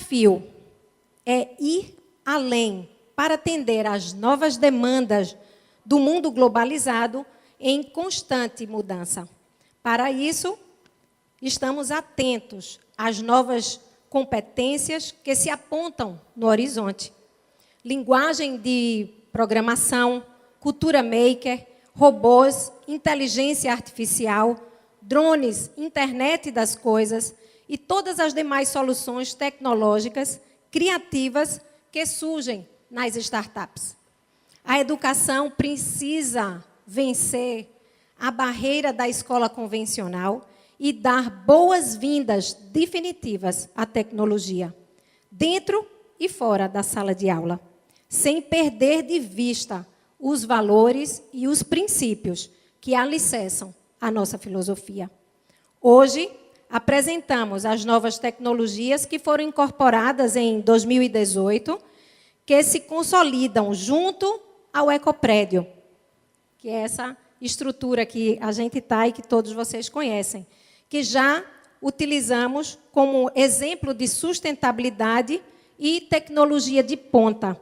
desafio é ir além para atender às novas demandas do mundo globalizado em constante mudança. Para isso, estamos atentos às novas competências que se apontam no horizonte. Linguagem de programação, cultura maker, robôs, inteligência artificial, drones, internet das coisas e todas as demais soluções tecnológicas criativas que surgem nas startups. A educação precisa vencer a barreira da escola convencional e dar boas-vindas definitivas à tecnologia, dentro e fora da sala de aula, sem perder de vista os valores e os princípios que alicerçam a nossa filosofia. Hoje, apresentamos as novas tecnologias que foram incorporadas em 2018, que se consolidam junto ao Ecoprédio, que é essa estrutura que a gente está e que todos vocês conhecem, que já utilizamos como exemplo de sustentabilidade e tecnologia de ponta,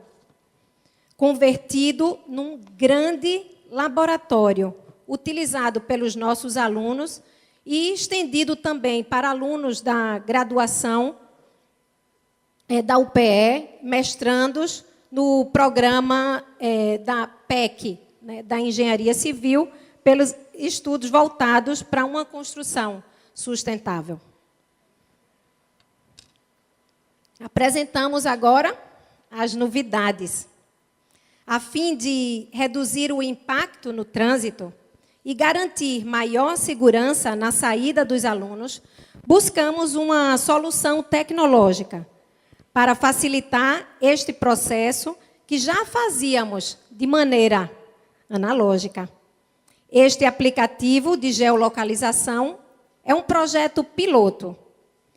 convertido num grande laboratório, utilizado pelos nossos alunos e estendido também para alunos da graduação da UPE, mestrandos no programa da PEC, né, da Engenharia Civil, pelos estudos voltados para uma construção sustentável. Apresentamos agora as novidades. A fim de reduzir o impacto no trânsito e garantir maior segurança na saída dos alunos, buscamos uma solução tecnológica para facilitar este processo que já fazíamos de maneira analógica. Este aplicativo de geolocalização é um projeto piloto,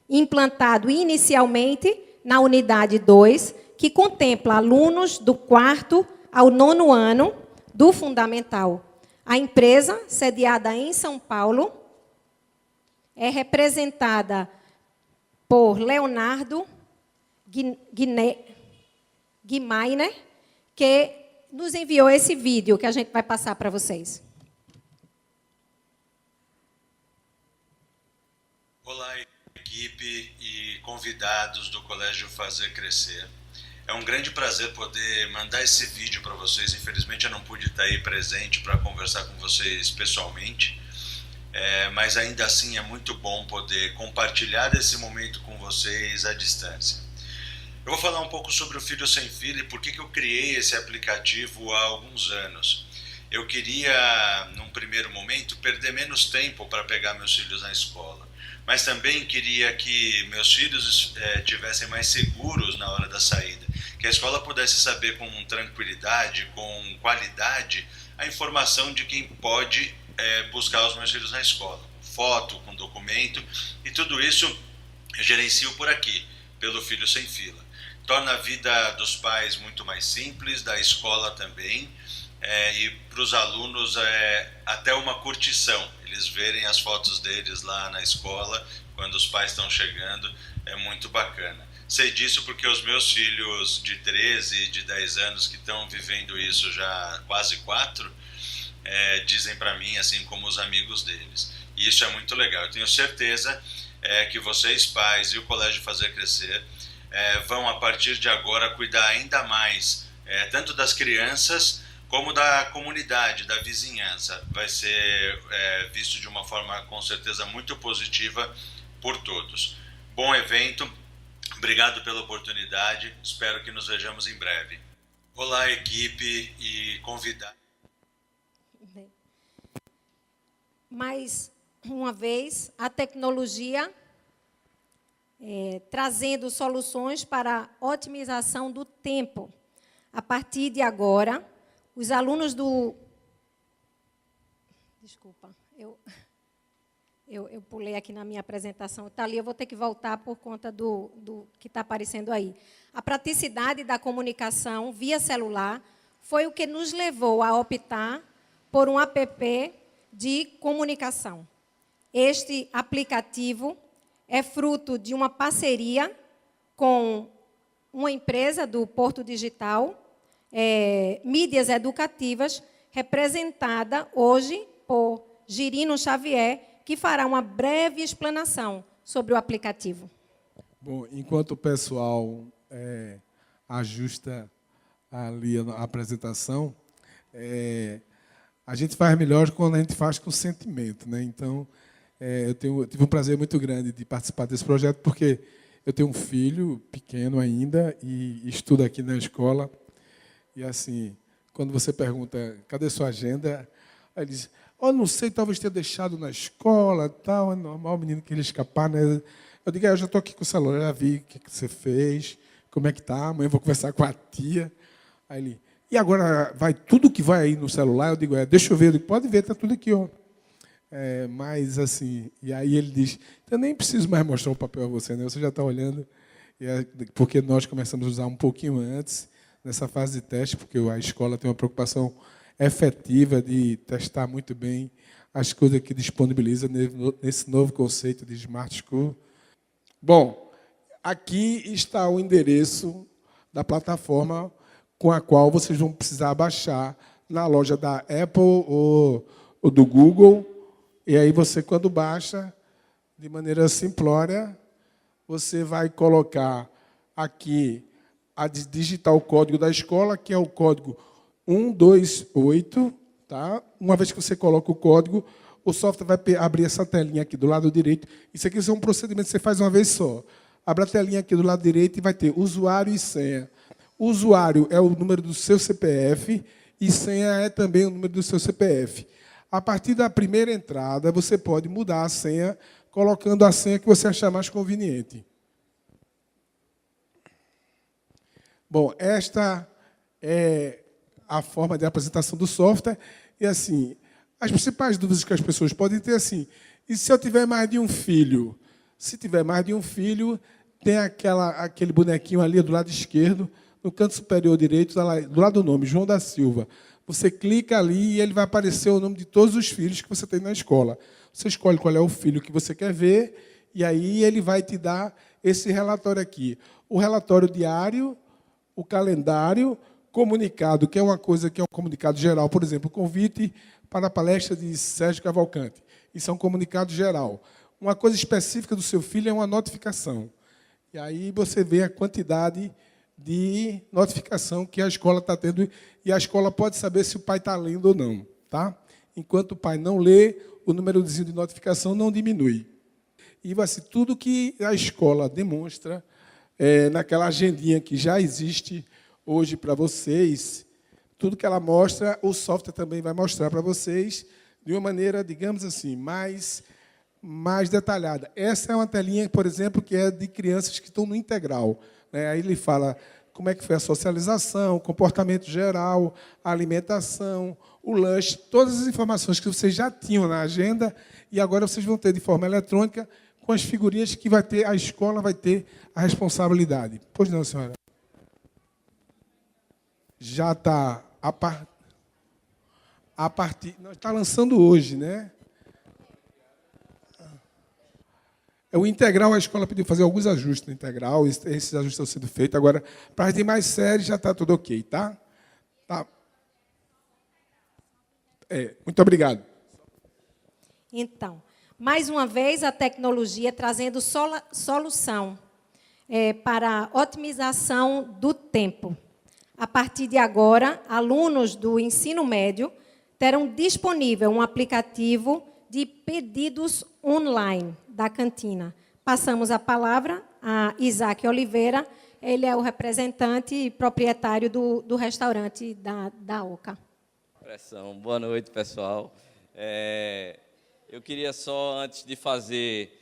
implantado inicialmente na unidade 2, que contempla alunos do 4º ao 9º ano do Fundamental. A empresa, sediada em São Paulo, é representada por Leonardo Guimainer, que nos enviou esse vídeo que a gente vai passar para vocês. Olá, equipe e convidados do Colégio Fazer Crescer. É um grande prazer poder mandar esse vídeo para vocês. Infelizmente, eu não pude estar aí presente para conversar com vocês pessoalmente, mas ainda assim é muito bom poder compartilhar esse momento com vocês à distância. Eu vou falar um pouco sobre o Filho Sem Fila e por que eu criei esse aplicativo há alguns anos. Eu queria, num primeiro momento, perder menos tempo para pegar meus filhos na escola, mas também queria que meus filhos estivessem mais seguros na hora da saída, que a escola pudesse saber com tranquilidade, com qualidade, a informação de quem pode buscar os meus filhos na escola. Foto, com documento, e tudo isso eu gerencio por aqui, pelo Filho Sem Fila. Torna a vida dos pais muito mais simples, da escola também, e para os alunos até uma curtição. Eles verem as fotos deles lá na escola, quando os pais estão chegando, é muito bacana. Sei disso porque os meus filhos de 13 e de 10 anos, que estão vivendo isso já há quase 4, dizem para mim, assim como os amigos deles. E isso é muito legal. Eu tenho certeza que vocês, pais, e o Colégio Fazer Crescer, vão, a partir de agora, cuidar ainda mais, tanto das crianças, como da comunidade, da vizinhança. Vai ser visto de uma forma, com certeza, muito positiva por todos. Bom evento, obrigado pela oportunidade, espero que nos vejamos em breve. Olá, equipe e convidados. Mais uma vez, a tecnologia trazendo soluções para a otimização do tempo. A partir de agora, os alunos do... Desculpa, eu pulei aqui na minha apresentação. Está ali, eu vou ter que voltar por conta do que está aparecendo aí. A praticidade da comunicação via celular foi o que nos levou a optar por um app de comunicação. Este aplicativo é fruto de uma parceria com uma empresa do Porto Digital, Mídias Educativas, representada hoje por Girino Xavier, que fará uma breve explanação sobre o aplicativo. Bom, enquanto o pessoal ajusta ali a apresentação, a gente faz melhor quando a gente faz com sentimento, né? Então, eu tive um prazer muito grande de participar desse projeto, porque eu tenho um filho pequeno ainda e estudo aqui na escola. E, assim, quando você pergunta, cadê sua agenda? Aí ele diz, não sei, talvez tenha deixado na escola, tal, é normal o menino querer escapar, né? Eu digo, eu já estou aqui com o celular, já vi o que você fez, como é que está, amanhã eu vou conversar com a tia. Aí ele, e agora vai tudo que vai aí no celular? Eu digo, deixa eu ver. Eu digo, pode ver, está tudo aqui, ó. Mas, assim, e aí ele diz, eu nem preciso mais mostrar o papel a você, né? Você já está olhando, porque nós começamos a usar um pouquinho antes, nessa fase de teste, porque a escola tem uma preocupação efetiva de testar muito bem as coisas que disponibiliza nesse novo conceito de Smart School. Bom, aqui está o endereço da plataforma com a qual vocês vão precisar baixar na loja da Apple ou do Google. E aí você, quando baixa, de maneira simplória, você vai colocar aqui, digitar o código da escola, que é o código 128. Tá? Uma vez que você coloca o código, o software vai abrir essa telinha aqui do lado direito. Isso aqui é um procedimento que você faz uma vez só. Abre a telinha aqui do lado direito e vai ter usuário e senha. O usuário é o número do seu CPF e senha é também o número do seu CPF. A partir da primeira entrada, você pode mudar a senha, colocando a senha que você achar mais conveniente. Bom, esta é a forma de apresentação do software. E, assim, as principais dúvidas que as pessoas podem ter, assim, e se eu tiver mais de um filho? Se tiver mais de um filho, tem aquele bonequinho ali do lado esquerdo, no canto superior direito, do lado do nome, João da Silva. Você clica ali e ele vai aparecer o nome de todos os filhos que você tem na escola. Você escolhe qual é o filho que você quer ver, e aí ele vai te dar esse relatório aqui. O relatório diário, o calendário, comunicado, que é uma coisa que é um comunicado geral. Por exemplo, o convite para a palestra de Sérgio Cavalcante. Isso é um comunicado geral. Uma coisa específica do seu filho é uma notificação. E aí você vê a quantidade de notificação que a escola está tendo, e a escola pode saber se o pai está lendo ou não. Tá? Enquanto o pai não lê, o númerozinho de notificação não diminui. E vai ser tudo que a escola demonstra naquela agendinha que já existe hoje para vocês, tudo que ela mostra, o software também vai mostrar para vocês de uma maneira, digamos assim, mais detalhada. Essa é uma telinha, por exemplo, que é de crianças que estão no integral. Aí ele fala como é que foi a socialização, o comportamento geral, a alimentação, o lanche, todas as informações que vocês já tinham na agenda, e agora vocês vão ter de forma eletrônica, com as figurinhas que a escola vai ter a responsabilidade. Pois não, senhora? Já está a partir... Está lançando hoje, né? O integral, a escola pediu fazer alguns ajustes no integral, esses ajustes estão sendo feitos. Agora, para as demais séries, já está tudo ok, tá? Tá. Muito obrigado. Então, mais uma vez, a tecnologia trazendo solução para a otimização do tempo. A partir de agora, alunos do ensino médio terão disponível um aplicativo de pedidos online da cantina. Passamos a palavra a Isaac Oliveira, ele é o representante e proprietário do restaurante da Oca. Boa noite, pessoal. Eu queria só, antes de fazer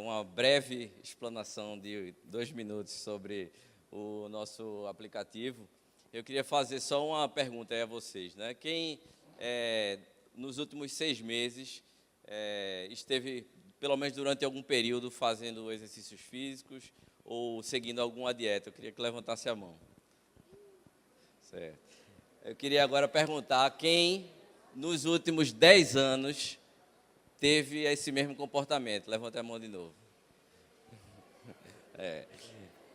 uma breve explanação de 2 minutos sobre o nosso aplicativo, eu queria fazer só uma pergunta aí a vocês, né? Quem, nos últimos 6 meses, esteve, pelo menos durante algum período, fazendo exercícios físicos ou seguindo alguma dieta? Eu queria que levantasse a mão. Certo. Eu queria agora perguntar quem, nos últimos 10 anos, teve esse mesmo comportamento. Levanta a mão de novo.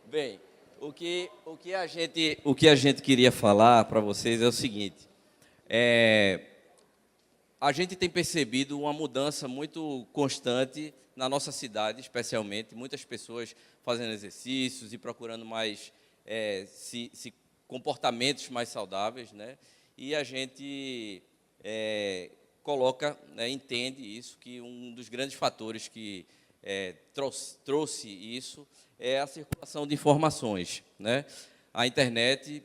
Bem, o que a gente queria falar para vocês é o seguinte: a gente tem percebido uma mudança muito constante na nossa cidade, especialmente, muitas pessoas fazendo exercícios e procurando mais comportamentos mais saudáveis, né? E a gente coloca, né, entende isso, que um dos grandes fatores que trouxe isso é a circulação de informações, né? A internet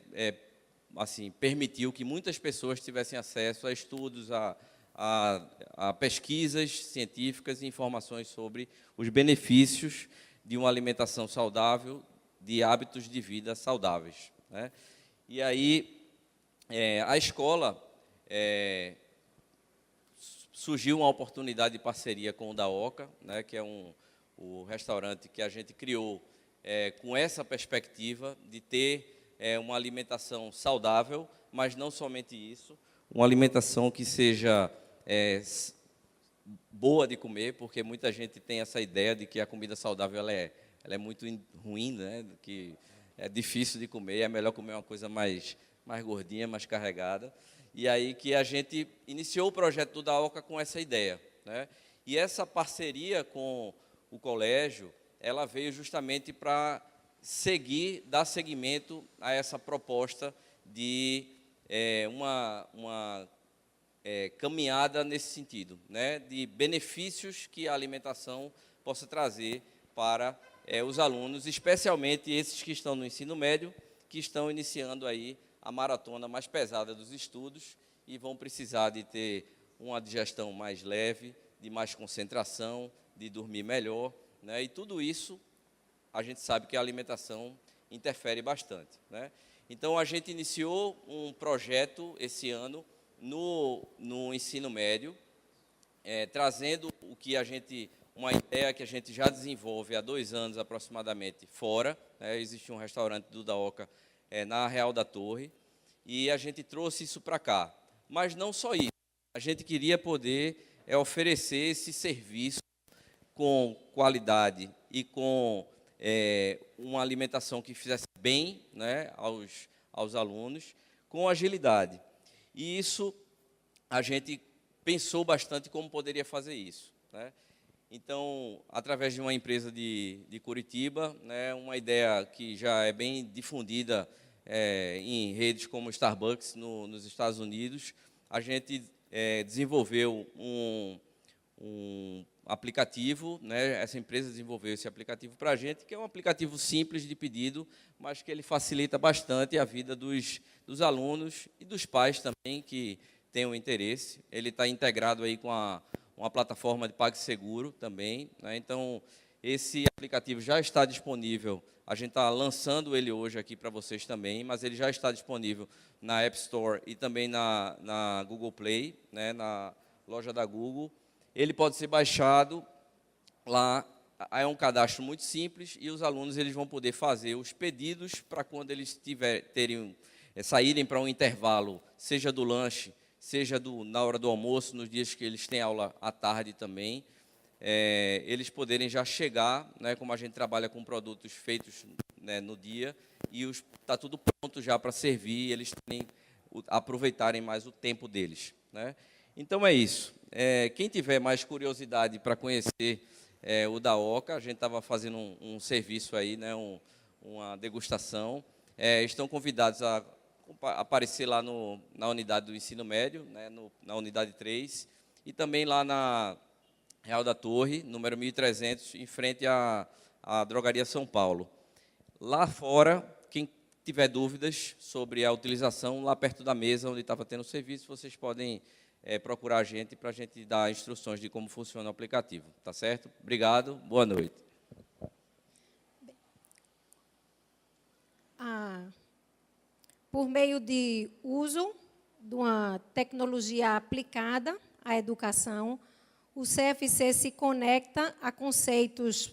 assim, permitiu que muitas pessoas tivessem acesso a estudos, a pesquisas científicas e informações sobre os benefícios de uma alimentação saudável, de hábitos de vida saudáveis, né? E aí, a escola, surgiu uma oportunidade de parceria com o Daoca, né, que é o restaurante que a gente criou com essa perspectiva de ter uma alimentação saudável, mas não somente isso, uma alimentação que seja boa de comer, porque muita gente tem essa ideia de que a comida saudável ela é muito ruim, né, que é difícil de comer, é melhor comer uma coisa mais gordinha, mais carregada. E aí que a gente iniciou o projeto do Daoca com essa ideia, né? E essa parceria com o colégio, ela veio justamente para dar seguimento a essa proposta de uma caminhada nesse sentido, né? De benefícios que a alimentação possa trazer para os alunos, especialmente esses que estão no ensino médio, que estão iniciando aí a maratona mais pesada dos estudos e vão precisar de ter uma digestão mais leve, de mais concentração, de dormir melhor, né? E tudo isso, a gente sabe que a alimentação interfere bastante, né? Então, a gente iniciou um projeto esse ano no ensino médio, trazendo uma ideia que a gente já desenvolve há 2 anos aproximadamente fora, né? Existe um restaurante do Daoca na Real da Torre, e a gente trouxe isso para cá. Mas não só isso, a gente queria poder oferecer esse serviço com qualidade e com uma alimentação que fizesse bem, né, aos alunos, com agilidade. E isso, a gente pensou bastante como poderia fazer isso, né? Então, através de uma empresa de Curitiba, né, uma ideia que já é bem difundida em redes como Starbucks nos Estados Unidos, a gente desenvolveu um aplicativo, né? Essa empresa desenvolveu esse aplicativo para a gente, que é um aplicativo simples de pedido, mas que ele facilita bastante a vida dos alunos e dos pais também que tenham interesse. Ele está integrado aí com uma plataforma de PagSeguro também, né? Então, esse aplicativo já está disponível. A gente está lançando ele hoje aqui para vocês também, mas ele já está disponível na App Store e também na Google Play, né, na loja da Google. Ele pode ser baixado lá, é um cadastro muito simples e os alunos eles vão poder fazer os pedidos para quando eles saírem para um intervalo, seja do lanche, seja na hora do almoço, nos dias que eles têm aula à tarde também, eles poderem já chegar, né, como a gente trabalha com produtos feitos, né, no dia, e está tudo pronto já para servir, e eles aproveitarem mais o tempo deles, né? Então é isso. Quem tiver mais curiosidade para conhecer o Daoca, a gente estava fazendo um serviço aí, né, uma degustação, estão convidados a aparecer lá na unidade do ensino médio, né, na unidade 3, e também lá na Real da Torre, número 1300, em frente à Drogaria São Paulo. Lá fora, quem tiver dúvidas sobre a utilização, lá perto da mesa onde estava tendo o serviço, vocês podem procurar a gente para a gente dar instruções de como funciona o aplicativo. Tá certo? Obrigado, boa noite. Por meio de uso de uma tecnologia aplicada à educação, o CFC se conecta a conceitos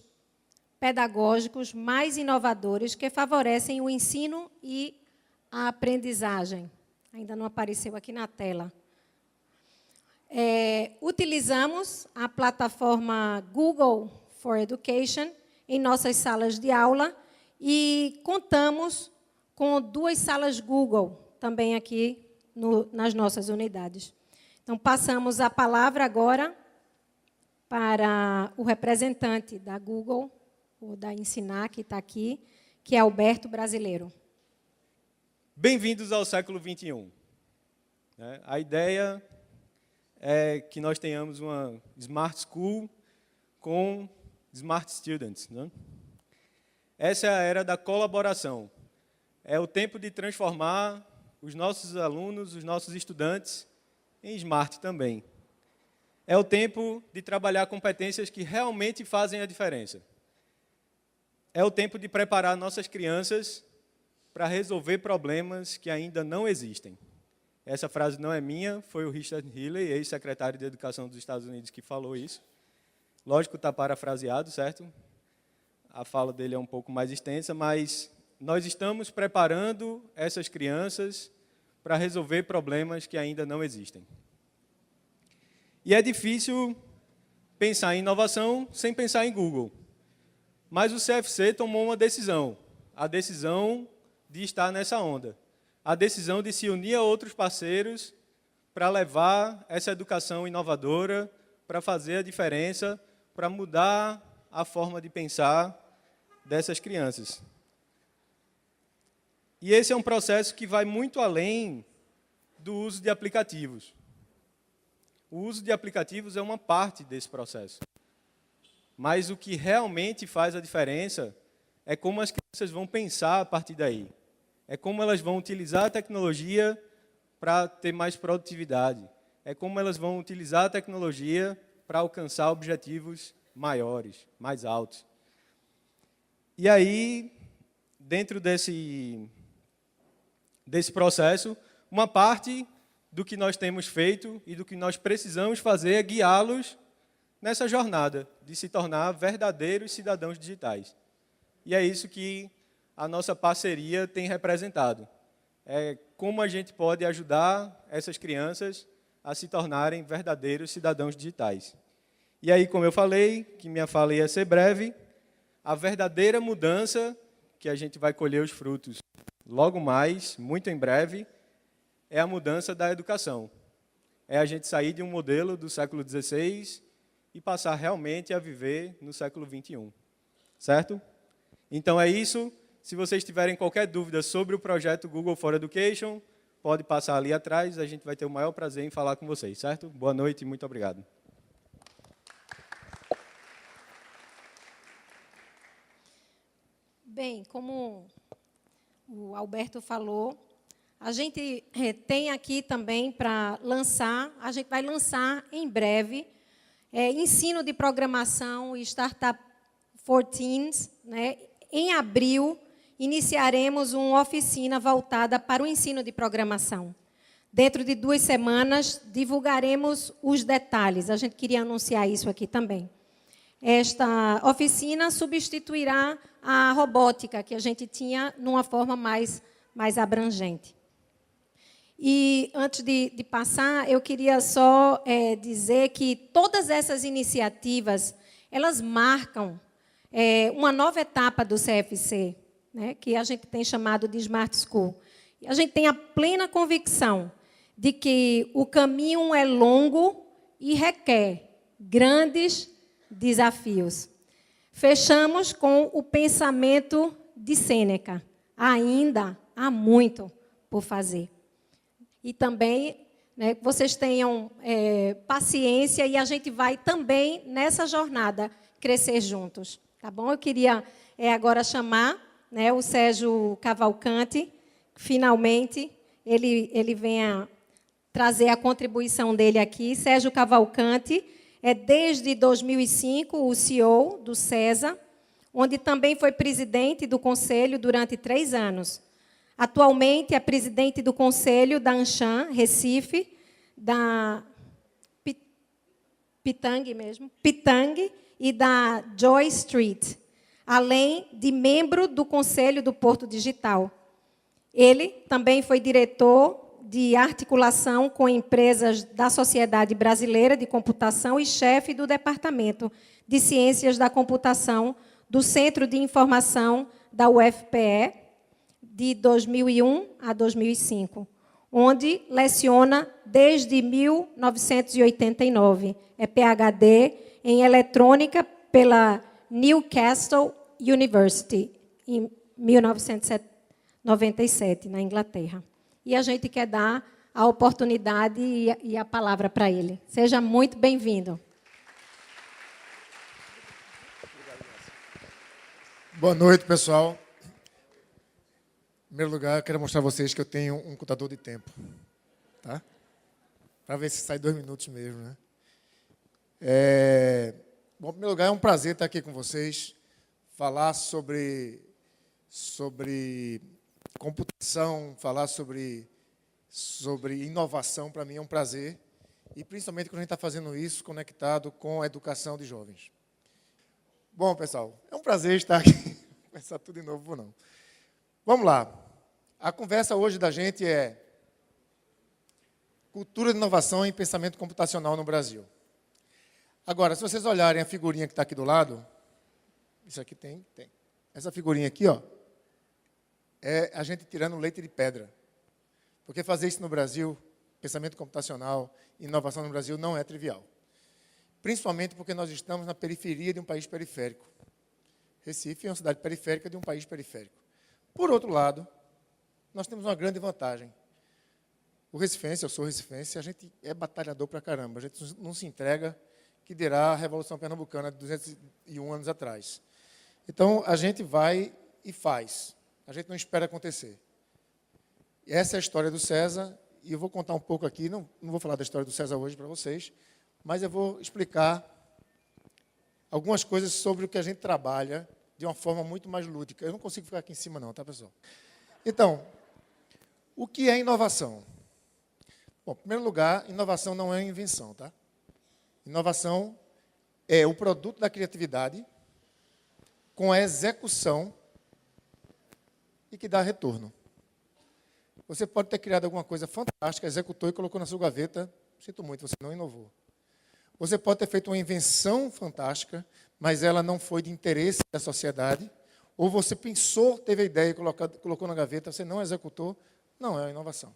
pedagógicos mais inovadores que favorecem o ensino e a aprendizagem. Ainda não apareceu aqui na tela. Utilizamos a plataforma Google for Education em nossas salas de aula e contamos com 2 salas Google também aqui nas nossas unidades. Então, passamos a palavra agora para o representante da Google, ou da Ensinar, que está aqui, que é Alberto Brasileiro. Bem-vindos ao século XXI. A ideia é que nós tenhamos uma Smart School com Smart Students. Essa é a era da colaboração. É o tempo de transformar os nossos alunos, os nossos estudantes, em Smart também. É o tempo de trabalhar competências que realmente fazem a diferença. É o tempo de preparar nossas crianças para resolver problemas que ainda não existem. Essa frase não é minha, foi o Richard Healey, ex-secretário de Educação dos Estados Unidos, que falou isso. Lógico, está parafraseado, certo? A fala dele é um pouco mais extensa, mas nós estamos preparando essas crianças para resolver problemas que ainda não existem. E é difícil pensar em inovação sem pensar em Google. Mas o CFC tomou uma decisão, a decisão de estar nessa onda, a decisão de se unir a outros parceiros para levar essa educação inovadora, para fazer a diferença, para mudar a forma de pensar dessas crianças. E esse é um processo que vai muito além do uso de aplicativos. O uso de aplicativos é uma parte desse processo. Mas o que realmente faz a diferença é como as crianças vão pensar a partir daí. É como elas vão utilizar a tecnologia para ter mais produtividade. É como elas vão utilizar a tecnologia para alcançar objetivos maiores, mais altos. E aí, dentro desse processo, uma parte do que nós temos feito e do que nós precisamos fazer é guiá-los nessa jornada de se tornar verdadeiros cidadãos digitais. E é isso que a nossa parceria tem representado. É como a gente pode ajudar essas crianças a se tornarem verdadeiros cidadãos digitais. E aí, como eu falei, que minha fala ia ser breve, a verdadeira mudança, que a gente vai colher os frutos logo mais, muito em breve, é a mudança da educação. É a gente sair de um modelo do século XVI e passar realmente a viver no século XXI. Certo? Então é isso. Se vocês tiverem qualquer dúvida sobre o projeto Google for Education, pode passar ali atrás, a gente vai ter o maior prazer em falar com vocês, certo? Boa noite e muito obrigado. Bem, como o Alberto falou, a gente tem aqui também para lançar, a gente vai lançar em breve, ensino de programação e Startup for Teens. Em abril, iniciaremos uma oficina voltada para o ensino de programação. Dentro de 2 semanas, divulgaremos os detalhes. A gente queria anunciar isso aqui também. Esta oficina substituirá a robótica, que a gente tinha numa forma mais abrangente. E, antes de passar, eu queria só dizer que todas essas iniciativas, elas marcam uma nova etapa do CFC, que a gente tem chamado de Smart School. E a gente tem a plena convicção de que o caminho é longo e requer grandes desafios. Fechamos com o pensamento de Sêneca. Ainda há muito por fazer. E também, vocês tenham paciência e a gente vai também, nessa jornada, crescer juntos. Tá bom? Eu queria agora chamar o Sérgio Cavalcante, finalmente, ele venha trazer a contribuição dele aqui. Sérgio Cavalcante é, desde 2005, o CEO do CESA, onde também foi presidente do Conselho durante 3 anos. Atualmente é presidente do Conselho da Anshan, Recife, da Pitang e da Joy Street, além de membro do Conselho do Porto Digital. Ele também foi diretor de articulação com empresas da Sociedade Brasileira de Computação e chefe do Departamento de Ciências da Computação do Centro de Informação da UFPE, de 2001 a 2005, onde leciona desde 1989. É PhD em eletrônica pela Newcastle University, em 1997, na Inglaterra. E a gente quer dar a oportunidade e a palavra para ele. Seja muito bem-vindo. Boa noite, pessoal. Em primeiro lugar, eu quero mostrar a vocês que eu tenho um contador de tempo. Tá? Para ver se sai 2 minutos mesmo, né? Bom, em primeiro lugar, é um prazer estar aqui com vocês, falar sobre computação, falar sobre inovação, para mim é um prazer, e principalmente quando a gente está fazendo isso conectado com a educação de jovens. Bom, pessoal, é um prazer estar aqui. Vou começar tudo de novo, não. Vamos lá. A conversa hoje da gente é cultura de inovação e pensamento computacional no Brasil. Agora, se vocês olharem a figurinha que está aqui do lado, isso aqui tem. Essa figurinha aqui, ó, é a gente tirando leite de pedra. Porque fazer isso no Brasil, pensamento computacional, inovação no Brasil, não é trivial. Principalmente porque nós estamos na periferia de um país periférico. Recife é uma cidade periférica de um país periférico. Por outro lado, nós temos uma grande vantagem. O recifense, eu sou recifense, a gente é batalhador pra caramba. A gente não se entrega, que dirá a Revolução Pernambucana de 201 anos atrás. Então, a gente vai e faz. A gente não espera acontecer. Essa é a história do César, e eu vou contar um pouco aqui, não vou falar da história do César hoje para vocês, mas eu vou explicar algumas coisas sobre o que a gente trabalha de uma forma muito mais lúdica. Eu não consigo ficar aqui em cima não, tá, pessoal? Então, o que é inovação? Bom, em primeiro lugar, inovação não é uma invenção, tá? Inovação é o produto da criatividade com a execução e que dá retorno. Você pode ter criado alguma coisa fantástica, executou e colocou na sua gaveta, sinto muito, você não inovou. Você pode ter feito uma invenção fantástica, mas ela não foi de interesse da sociedade, ou você pensou, teve a ideia e colocou na gaveta, você não executou, não é uma inovação.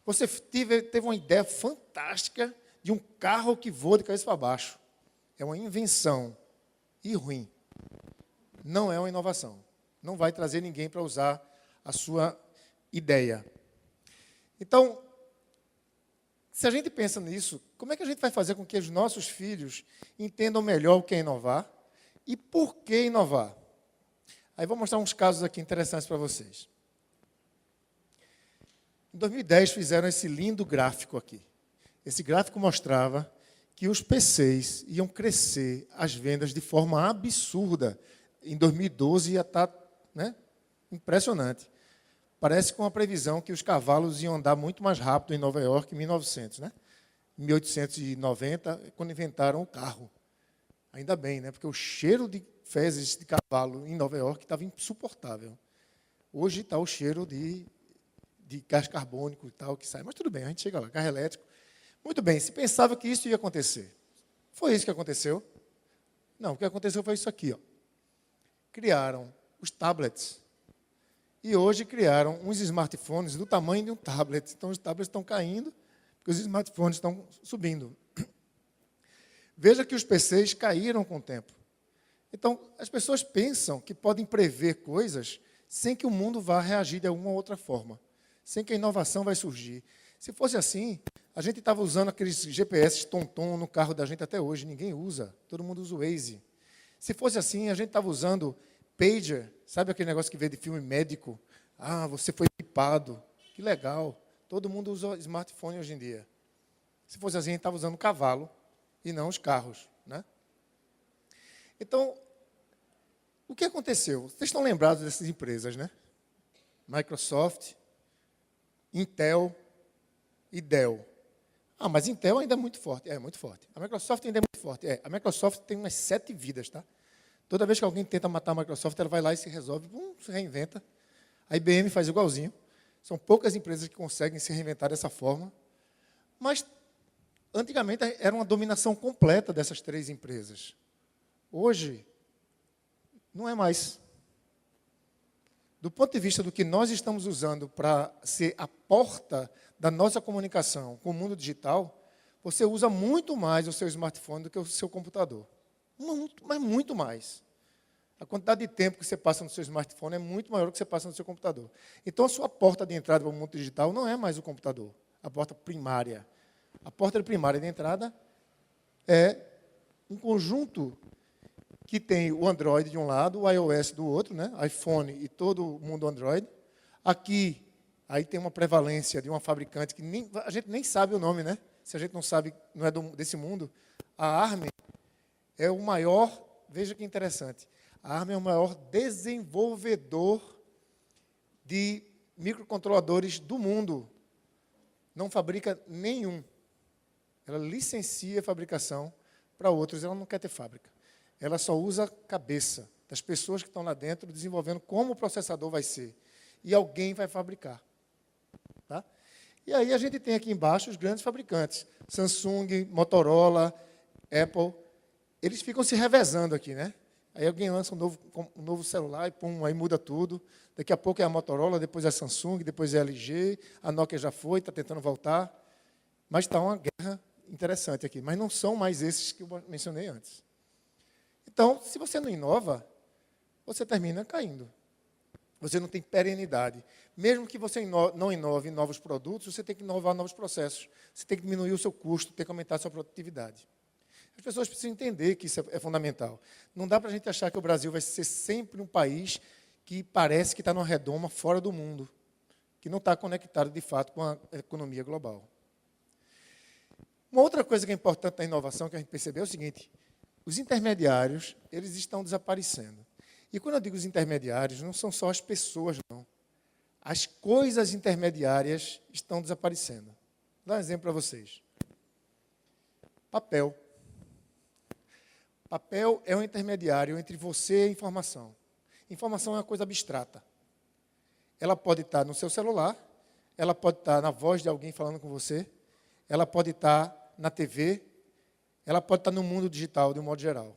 Você teve uma ideia fantástica de um carro que voa de cabeça para baixo. É uma invenção e ruim. Não é uma inovação. Não vai trazer ninguém para usar a sua ideia. Então, se a gente pensa nisso, como é que a gente vai fazer com que os nossos filhos entendam melhor o que é inovar e por que inovar? Aí vou mostrar uns casos aqui interessantes para vocês. Em 2010 fizeram esse lindo gráfico aqui. Esse gráfico mostrava que os PCs iam crescer as vendas de forma absurda. Em 2012 ia estar, né, impressionante. Parece com a previsão que os cavalos iam andar muito mais rápido em Nova York em 1900, né? Em 1890, quando inventaram o carro. Ainda bem, né? Porque o cheiro de fezes de cavalo em Nova York estava insuportável. Hoje está o cheiro de gás carbônico e tal que sai. Mas tudo bem, a gente chega lá, carro elétrico. Muito bem, se pensava que isso ia acontecer. Foi isso que aconteceu? Não, o que aconteceu foi isso aqui, ó. Criaram os tablets. E hoje criaram uns smartphones do tamanho de um tablet. Então, os tablets estão caindo, porque os smartphones estão subindo. Veja que os PCs caíram com o tempo. Então, as pessoas pensam que podem prever coisas sem que o mundo vá reagir de alguma outra forma, sem que a inovação vai surgir. Se fosse assim, a gente estava usando aqueles GPS Tonton no carro da gente até hoje. Ninguém usa, todo mundo usa o Waze. Se fosse assim, a gente estava usando pager, sabe aquele negócio que vê de filme médico? Ah, você foi pipado. Que legal. Todo mundo usa smartphone hoje em dia. Se fosse assim, a gente estava usando cavalo e não os carros, né? Então, o que aconteceu? Vocês estão lembrados dessas empresas, né? Microsoft, Intel e Dell. Ah, mas Intel ainda é muito forte. É, muito forte. A Microsoft ainda é muito forte. É, a Microsoft tem umas 7 vidas, tá? Toda vez que alguém tenta matar a Microsoft, ela vai lá e se resolve, se reinventa. A IBM faz igualzinho. São poucas empresas que conseguem se reinventar dessa forma. Mas, antigamente, era uma dominação completa dessas 3 empresas. Hoje, não é mais. do ponto de vista do que nós estamos usando para ser a porta da nossa comunicação com o mundo digital, você usa muito mais o seu smartphone do que o seu computador. Muito mais. A quantidade de tempo que você passa no seu smartphone é muito maior do que você passa no seu computador. Então, a sua porta de entrada para o mundo digital não é mais o computador, a porta primária. A porta primária de entrada é um conjunto que tem o Android de um lado, o iOS do outro, né? iPhone e todo o mundo Android. Aqui, aí tem uma prevalência de uma fabricante que a gente nem sabe o nome, né? Se a gente não sabe, não é desse mundo. A ARM é o maior, veja que interessante, a ARM é o maior desenvolvedor de microcontroladores do mundo. Não fabrica nenhum. Ela licencia a fabricação para outros, ela não quer ter fábrica. Ela só usa a cabeça das pessoas que estão lá dentro desenvolvendo como o processador vai ser. E alguém vai fabricar. Tá? E aí a gente tem aqui embaixo os grandes fabricantes. Samsung, Motorola, Apple. Eles ficam se revezando aqui, né? Aí alguém lança um novo celular e pum, aí muda tudo. Daqui a pouco é a Motorola, depois é a Samsung, depois é a LG. A Nokia já foi, está tentando voltar. Mas está uma guerra interessante aqui. Mas não são mais esses que eu mencionei antes. Então, se você não inova, você termina caindo. Você não tem perenidade. Mesmo que você não inove em novos produtos, você tem que inovar novos processos. Você tem que diminuir o seu custo, tem que aumentar a sua produtividade. As pessoas precisam entender que isso é fundamental. Não dá para a gente achar que o Brasil vai ser sempre um país que parece que está numa redoma fora do mundo, que não está conectado, de fato, com a economia global. Uma outra coisa que é importante na inovação, que a gente percebeu, é o seguinte: os intermediários, eles estão desaparecendo. E quando eu digo os intermediários, não são só as pessoas, não. As coisas intermediárias estão desaparecendo. Vou dar um exemplo para vocês. Papel. Papel é um intermediário entre você e a informação. Informação é uma coisa abstrata. Ela pode estar no seu celular, ela pode estar na voz de alguém falando com você, ela pode estar na TV, ela pode estar no mundo digital, de um modo geral.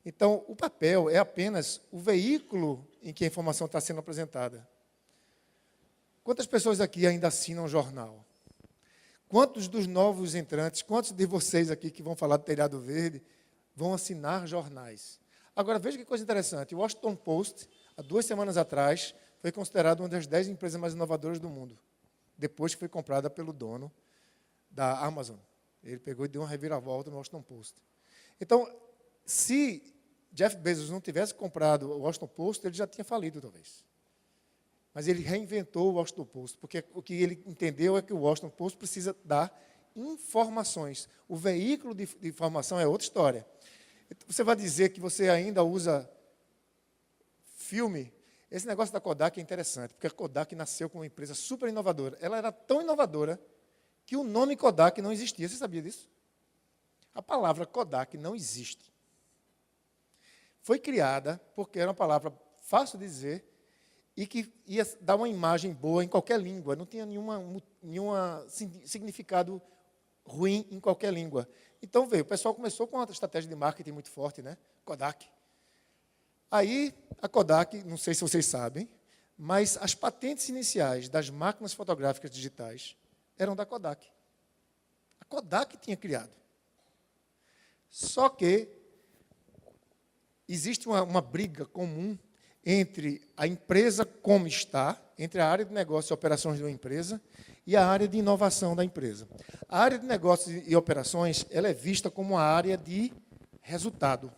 Então, o papel é apenas o veículo em que a informação está sendo apresentada. Quantas pessoas aqui ainda assinam jornal? Quantos dos novos entrantes, quantos de vocês aqui que vão falar do telhado verde, vão assinar jornais? Agora, veja que coisa interessante. O Washington Post, há 2 semanas atrás, foi considerado uma das 10 empresas mais inovadoras do mundo, depois que foi comprada pelo dono da Amazon. Ele pegou e deu uma reviravolta no Washington Post. Então, se Jeff Bezos não tivesse comprado o Washington Post, ele já tinha falido, talvez. Mas ele reinventou o Washington Post, porque o que ele entendeu é que o Washington Post precisa dar informações. O veículo de informação é outra história. Você vai dizer que você ainda usa filme. Esse negócio da Kodak é interessante, porque a Kodak nasceu como uma empresa super inovadora. Ela era tão inovadora que o nome Kodak não existia. Você sabia disso? A palavra Kodak não existe. Foi criada porque era uma palavra fácil de dizer e que ia dar uma imagem boa em qualquer língua. Não tinha nenhum significado ruim em qualquer língua. Então, o pessoal começou com uma estratégia de marketing muito forte, né? Kodak. Aí, a Kodak, não sei se vocês sabem, mas as patentes iniciais das máquinas fotográficas digitais eram da Kodak. A Kodak tinha criado. Só que existe uma briga comum entre a empresa como está, entre a área de negócios e operações de uma empresa e a área de inovação da empresa. A área de negócios e operações ela é vista como a área de resultado.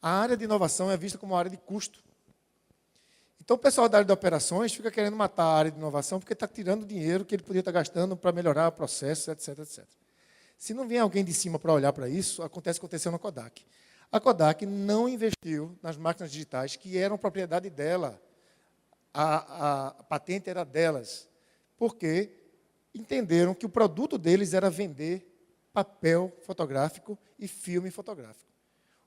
A área de inovação é vista como a área de custo. Então, o pessoal da área de operações fica querendo matar a área de inovação porque está tirando dinheiro que ele poderia estar gastando para melhorar o processo, etc, etc. Se não vier alguém de cima para olhar para isso, aconteceu na Kodak. A Kodak não investiu nas máquinas digitais que eram propriedade dela. A patente era delas, porque entenderam que o produto deles era vender papel fotográfico e filme fotográfico.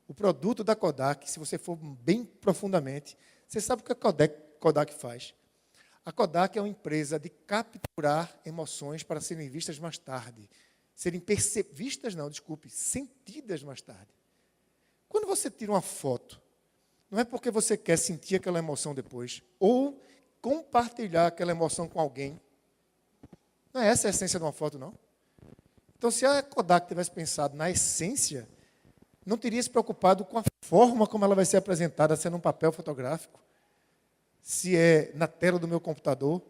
O produto da Kodak, se você for bem profundamente, você sabe o que a Kodak faz? A Kodak é uma empresa de capturar emoções para serem vistas mais tarde. Sentidas mais tarde. Quando você tira uma foto não é porque você quer sentir aquela emoção depois, ou compartilhar aquela emoção com alguém. Não é essa a essência de uma foto, não. Então, se a Kodak tivesse pensado na essência, não teria se preocupado com a forma como ela vai ser apresentada, se é num papel fotográfico, se é na tela do meu computador,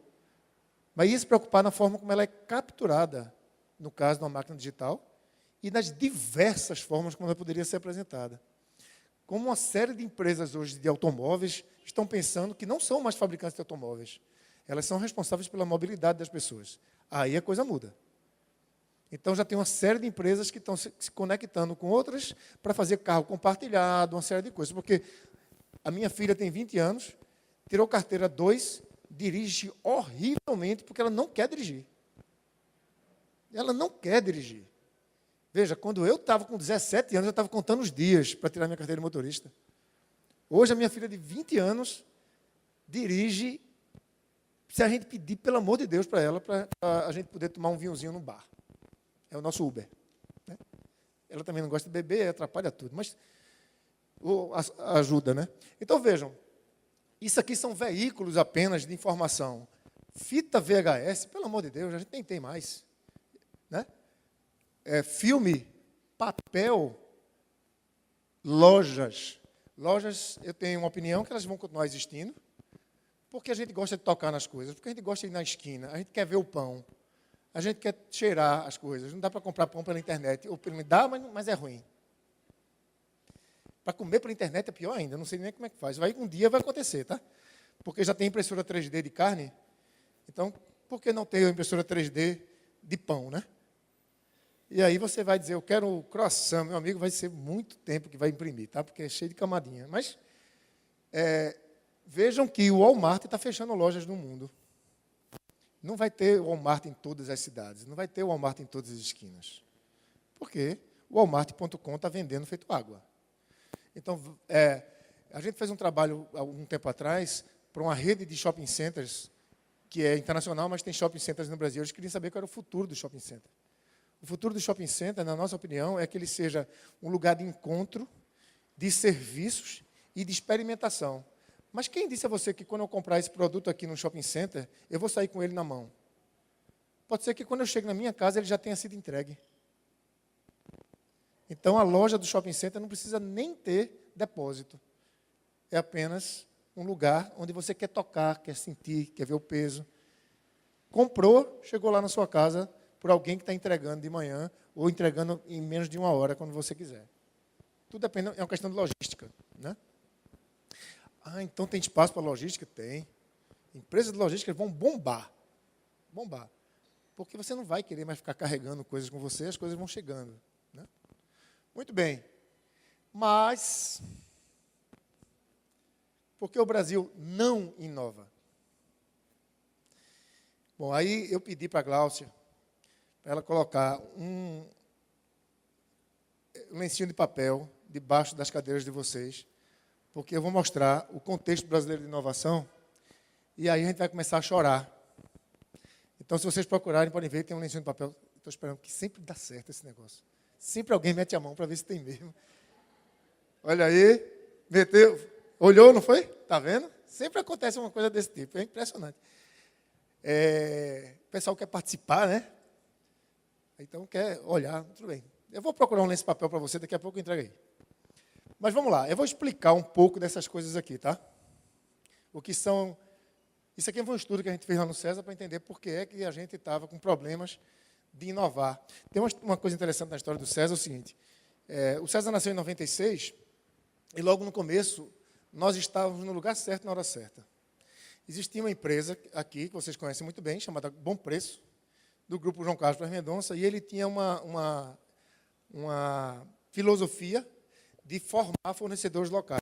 mas ia se preocupar na forma como ela é capturada, no caso de uma máquina digital, e nas diversas formas como ela poderia ser apresentada. Como uma série de empresas hoje de automóveis estão pensando que não são mais fabricantes de automóveis, elas são responsáveis pela mobilidade das pessoas. Aí a coisa muda. Então, já tem uma série de empresas que estão se conectando com outras para fazer carro compartilhado, uma série de coisas. Porque a minha filha tem 20 anos, tirou carteira 2, dirige horrivelmente porque ela não quer dirigir. Ela não quer dirigir. Veja, quando eu estava com 17 anos, eu estava contando os dias para tirar minha carteira de motorista. Hoje, a minha filha de 20 anos dirige, se a gente pedir, pelo amor de Deus, para ela, para a gente poder tomar um vinhozinho no bar. É o nosso Uber. Né? Ela também não gosta de beber, atrapalha tudo, mas ajuda, né? Então, vejam, isso aqui são veículos apenas de informação. Fita VHS, pelo amor de Deus, a gente nem tem mais. Né? Filme, papel, lojas. Lojas, eu tenho uma opinião que elas vão continuar existindo, porque a gente gosta de tocar nas coisas, porque a gente gosta de ir na esquina, a gente quer ver o pão. A gente quer cheirar as coisas. Não dá para comprar pão pela internet. Ou dá, mas é ruim. Para comer pela internet é pior ainda. Não sei nem como é que faz. Um dia vai acontecer, tá? Porque já tem impressora 3D de carne. Então, por que não ter impressora 3D de pão, né? E aí você vai dizer, eu quero croissant. Meu amigo, vai ser muito tempo que vai imprimir, tá? Porque é cheio de camadinha. Mas vejam que o Walmart está fechando lojas no mundo. Não vai ter Walmart em todas as cidades, não vai ter Walmart em todas as esquinas. Por quê? O Walmart.com está vendendo feito água. Então, a gente fez um trabalho, há um tempo atrás, para uma rede de shopping centers, que é internacional, mas tem shopping centers no Brasil. Eles queriam saber qual era o futuro do shopping center. O futuro do shopping center, na nossa opinião, é que ele seja um lugar de encontro, de serviços e de experimentação. Mas quem disse a você que quando eu comprar esse produto aqui no shopping center, eu vou sair com ele na mão? Pode ser que quando eu chego na minha casa, ele já tenha sido entregue. Então, a loja do shopping center não precisa nem ter depósito. É apenas um lugar onde você quer tocar, quer sentir, quer ver o peso. Comprou, chegou lá na sua casa por alguém que está entregando de manhã ou entregando em menos de 1 hora, quando você quiser. Tudo depende, é uma questão de logística, né? Ah, então tem espaço para logística? Tem. Empresas de logística vão bombar. Bombar. Porque você não vai querer mais ficar carregando coisas com você, as coisas vão chegando. Né? Muito bem. Mas, por que o Brasil não inova? Bom, aí eu pedi para a Gláucia, para ela colocar um lencinho de papel debaixo das cadeiras de vocês, porque eu vou mostrar o contexto brasileiro de inovação, e aí a gente vai começar a chorar. Então, se vocês procurarem, podem ver, tem um lencinho de papel. Estou esperando que sempre dá certo esse negócio. Sempre alguém mete a mão para ver se tem mesmo. Olha aí, meteu, olhou, não foi? Está vendo? Sempre acontece uma coisa desse tipo, é impressionante. O pessoal quer participar, né? Então, quer olhar, tudo bem. Eu vou procurar um lenço de papel para você, daqui a pouco eu entrego aí. Mas vamos lá, eu vou explicar um pouco dessas coisas aqui, tá? O que são... Isso aqui foi um estudo que a gente fez lá no César para entender por que é que a gente estava com problemas de inovar. Tem uma coisa interessante na história do César, é o seguinte. O César nasceu em 96 e logo no começo nós estávamos no lugar certo na hora certa. Existia uma empresa aqui, que vocês conhecem muito bem, chamada Bom Preço, do grupo João Carlos Mendonça, e ele tinha uma filosofia de formar fornecedores locais,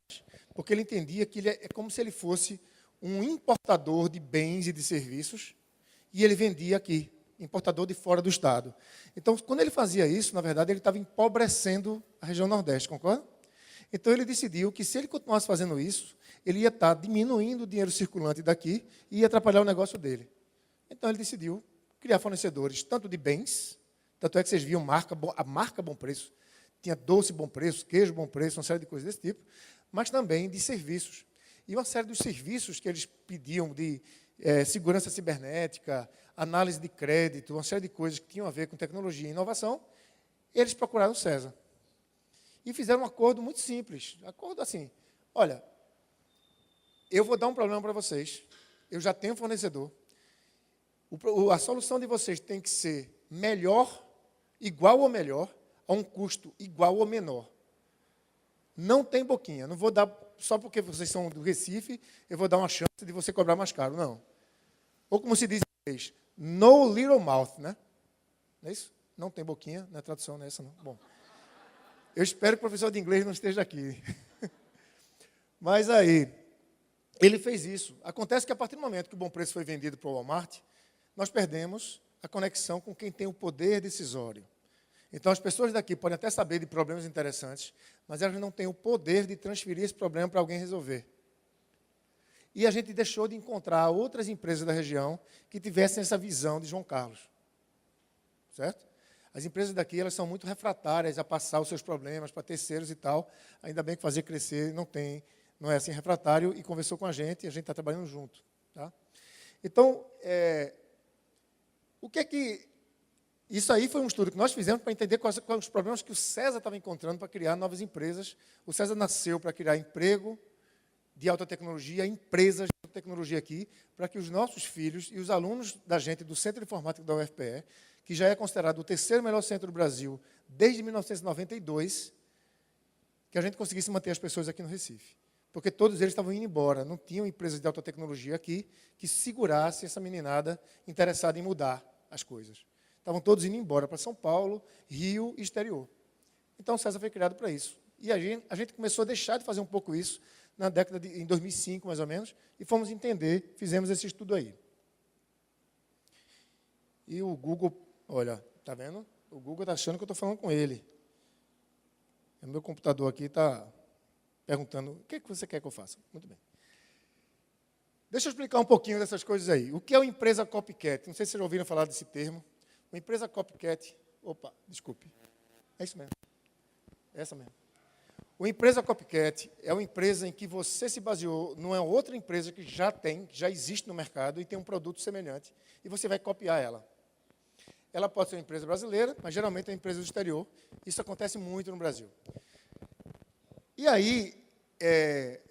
porque ele entendia que ele é como se ele fosse um importador de bens e de serviços, e ele vendia aqui, importador de fora do Estado. Então, quando ele fazia isso, na verdade, ele estava empobrecendo a região Nordeste, concorda? Então, ele decidiu que, se ele continuasse fazendo isso, ele ia estar diminuindo o dinheiro circulante daqui e ia atrapalhar o negócio dele. Então, ele decidiu criar fornecedores, tanto de bens, tanto é que vocês viam a marca Bom Preço, tinha doce Bom Preço, queijo Bom Preço, uma série de coisas desse tipo, mas também de serviços. E uma série dos serviços que eles pediam de segurança cibernética, análise de crédito, uma série de coisas que tinham a ver com tecnologia e inovação, eles procuraram o César. E fizeram um acordo muito simples. Acordo assim, olha, eu vou dar um problema para vocês, eu já tenho um fornecedor, a solução de vocês tem que ser melhor, igual ou melhor, a um custo igual ou menor. Não tem boquinha, não vou dar, só porque vocês são do Recife, eu vou dar uma chance de você cobrar mais caro, não. Ou como se diz em inglês, no little mouth, né? Não é isso? Não tem boquinha, não é tradução, não é essa não. Bom, eu espero que o professor de inglês não esteja aqui. Mas aí, ele fez isso. Acontece que a partir do momento que o Bom Preço foi vendido para o Walmart, nós perdemos a conexão com quem tem o poder decisório. Então, as pessoas daqui podem até saber de problemas interessantes, mas elas não têm o poder de transferir esse problema para alguém resolver. E a gente deixou de encontrar outras empresas da região que tivessem essa visão de João Carlos. Certo? As empresas daqui, elas são muito refratárias a passar os seus problemas para terceiros e tal. Ainda bem que fazer crescer não é assim refratário, e conversou com a gente está trabalhando junto. Tá? Então, o que é que... Isso aí foi um estudo que nós fizemos para entender quais os problemas que o César estava encontrando para criar novas empresas. O César nasceu para criar emprego de alta tecnologia, empresas de alta tecnologia aqui, para que os nossos filhos e os alunos da gente do Centro de Informática da UFPE, que já é considerado o terceiro melhor centro do Brasil desde 1992, que a gente conseguisse manter as pessoas aqui no Recife. Porque todos eles estavam indo embora, não tinham empresas de alta tecnologia aqui que segurasse essa meninada interessada em mudar as coisas. Estavam todos indo embora para São Paulo, Rio e exterior. Então, o César foi criado para isso. E a gente começou a deixar de fazer um pouco isso em 2005, mais ou menos, e fomos entender, fizemos esse estudo aí. E o Google, olha, está vendo? O Google está achando que eu estou falando com ele. O meu computador aqui está perguntando, o que é que você quer que eu faça? Muito bem. Deixa eu explicar um pouquinho dessas coisas aí. O que é uma empresa copycat? Não sei se vocês já ouviram falar desse termo. Uma empresa copycat... Opa, desculpe. É isso mesmo. É essa mesmo. Uma empresa copycat é uma empresa em que você se baseou numa outra empresa que já existe no mercado e tem um produto semelhante, e você vai copiar ela. Ela pode ser uma empresa brasileira, mas geralmente é uma empresa do exterior. Isso acontece muito no Brasil. E aí,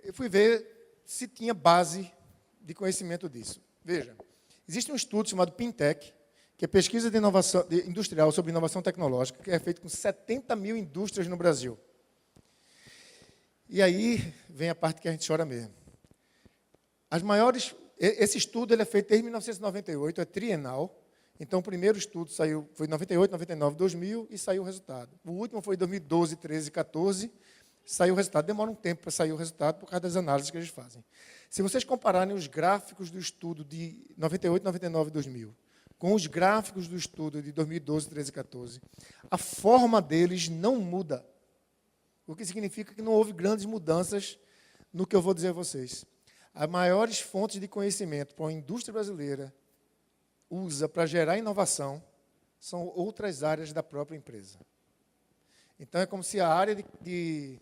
eu fui ver se tinha base de conhecimento disso. Veja, existe um estudo chamado Pintec, que é pesquisa de inovação industrial sobre inovação tecnológica, que é feito com 70 mil indústrias no Brasil. E aí vem a parte que a gente chora mesmo. Esse estudo ele é feito desde 1998, é trienal. Então, o primeiro estudo foi em 98, 99, 2000 e saiu o resultado. O último foi em 2012, 13, 14, saiu o resultado. Demora um tempo para sair o resultado por causa das análises que eles fazem. Se vocês compararem os gráficos do estudo de 98, 99 e 2000 com os gráficos do estudo de 2012, 13 e 14, a forma deles não muda. O que significa que não houve grandes mudanças no que eu vou dizer a vocês. As maiores fontes de conhecimento para a indústria brasileira usa para gerar inovação são outras áreas da própria empresa. Então, é como se a área de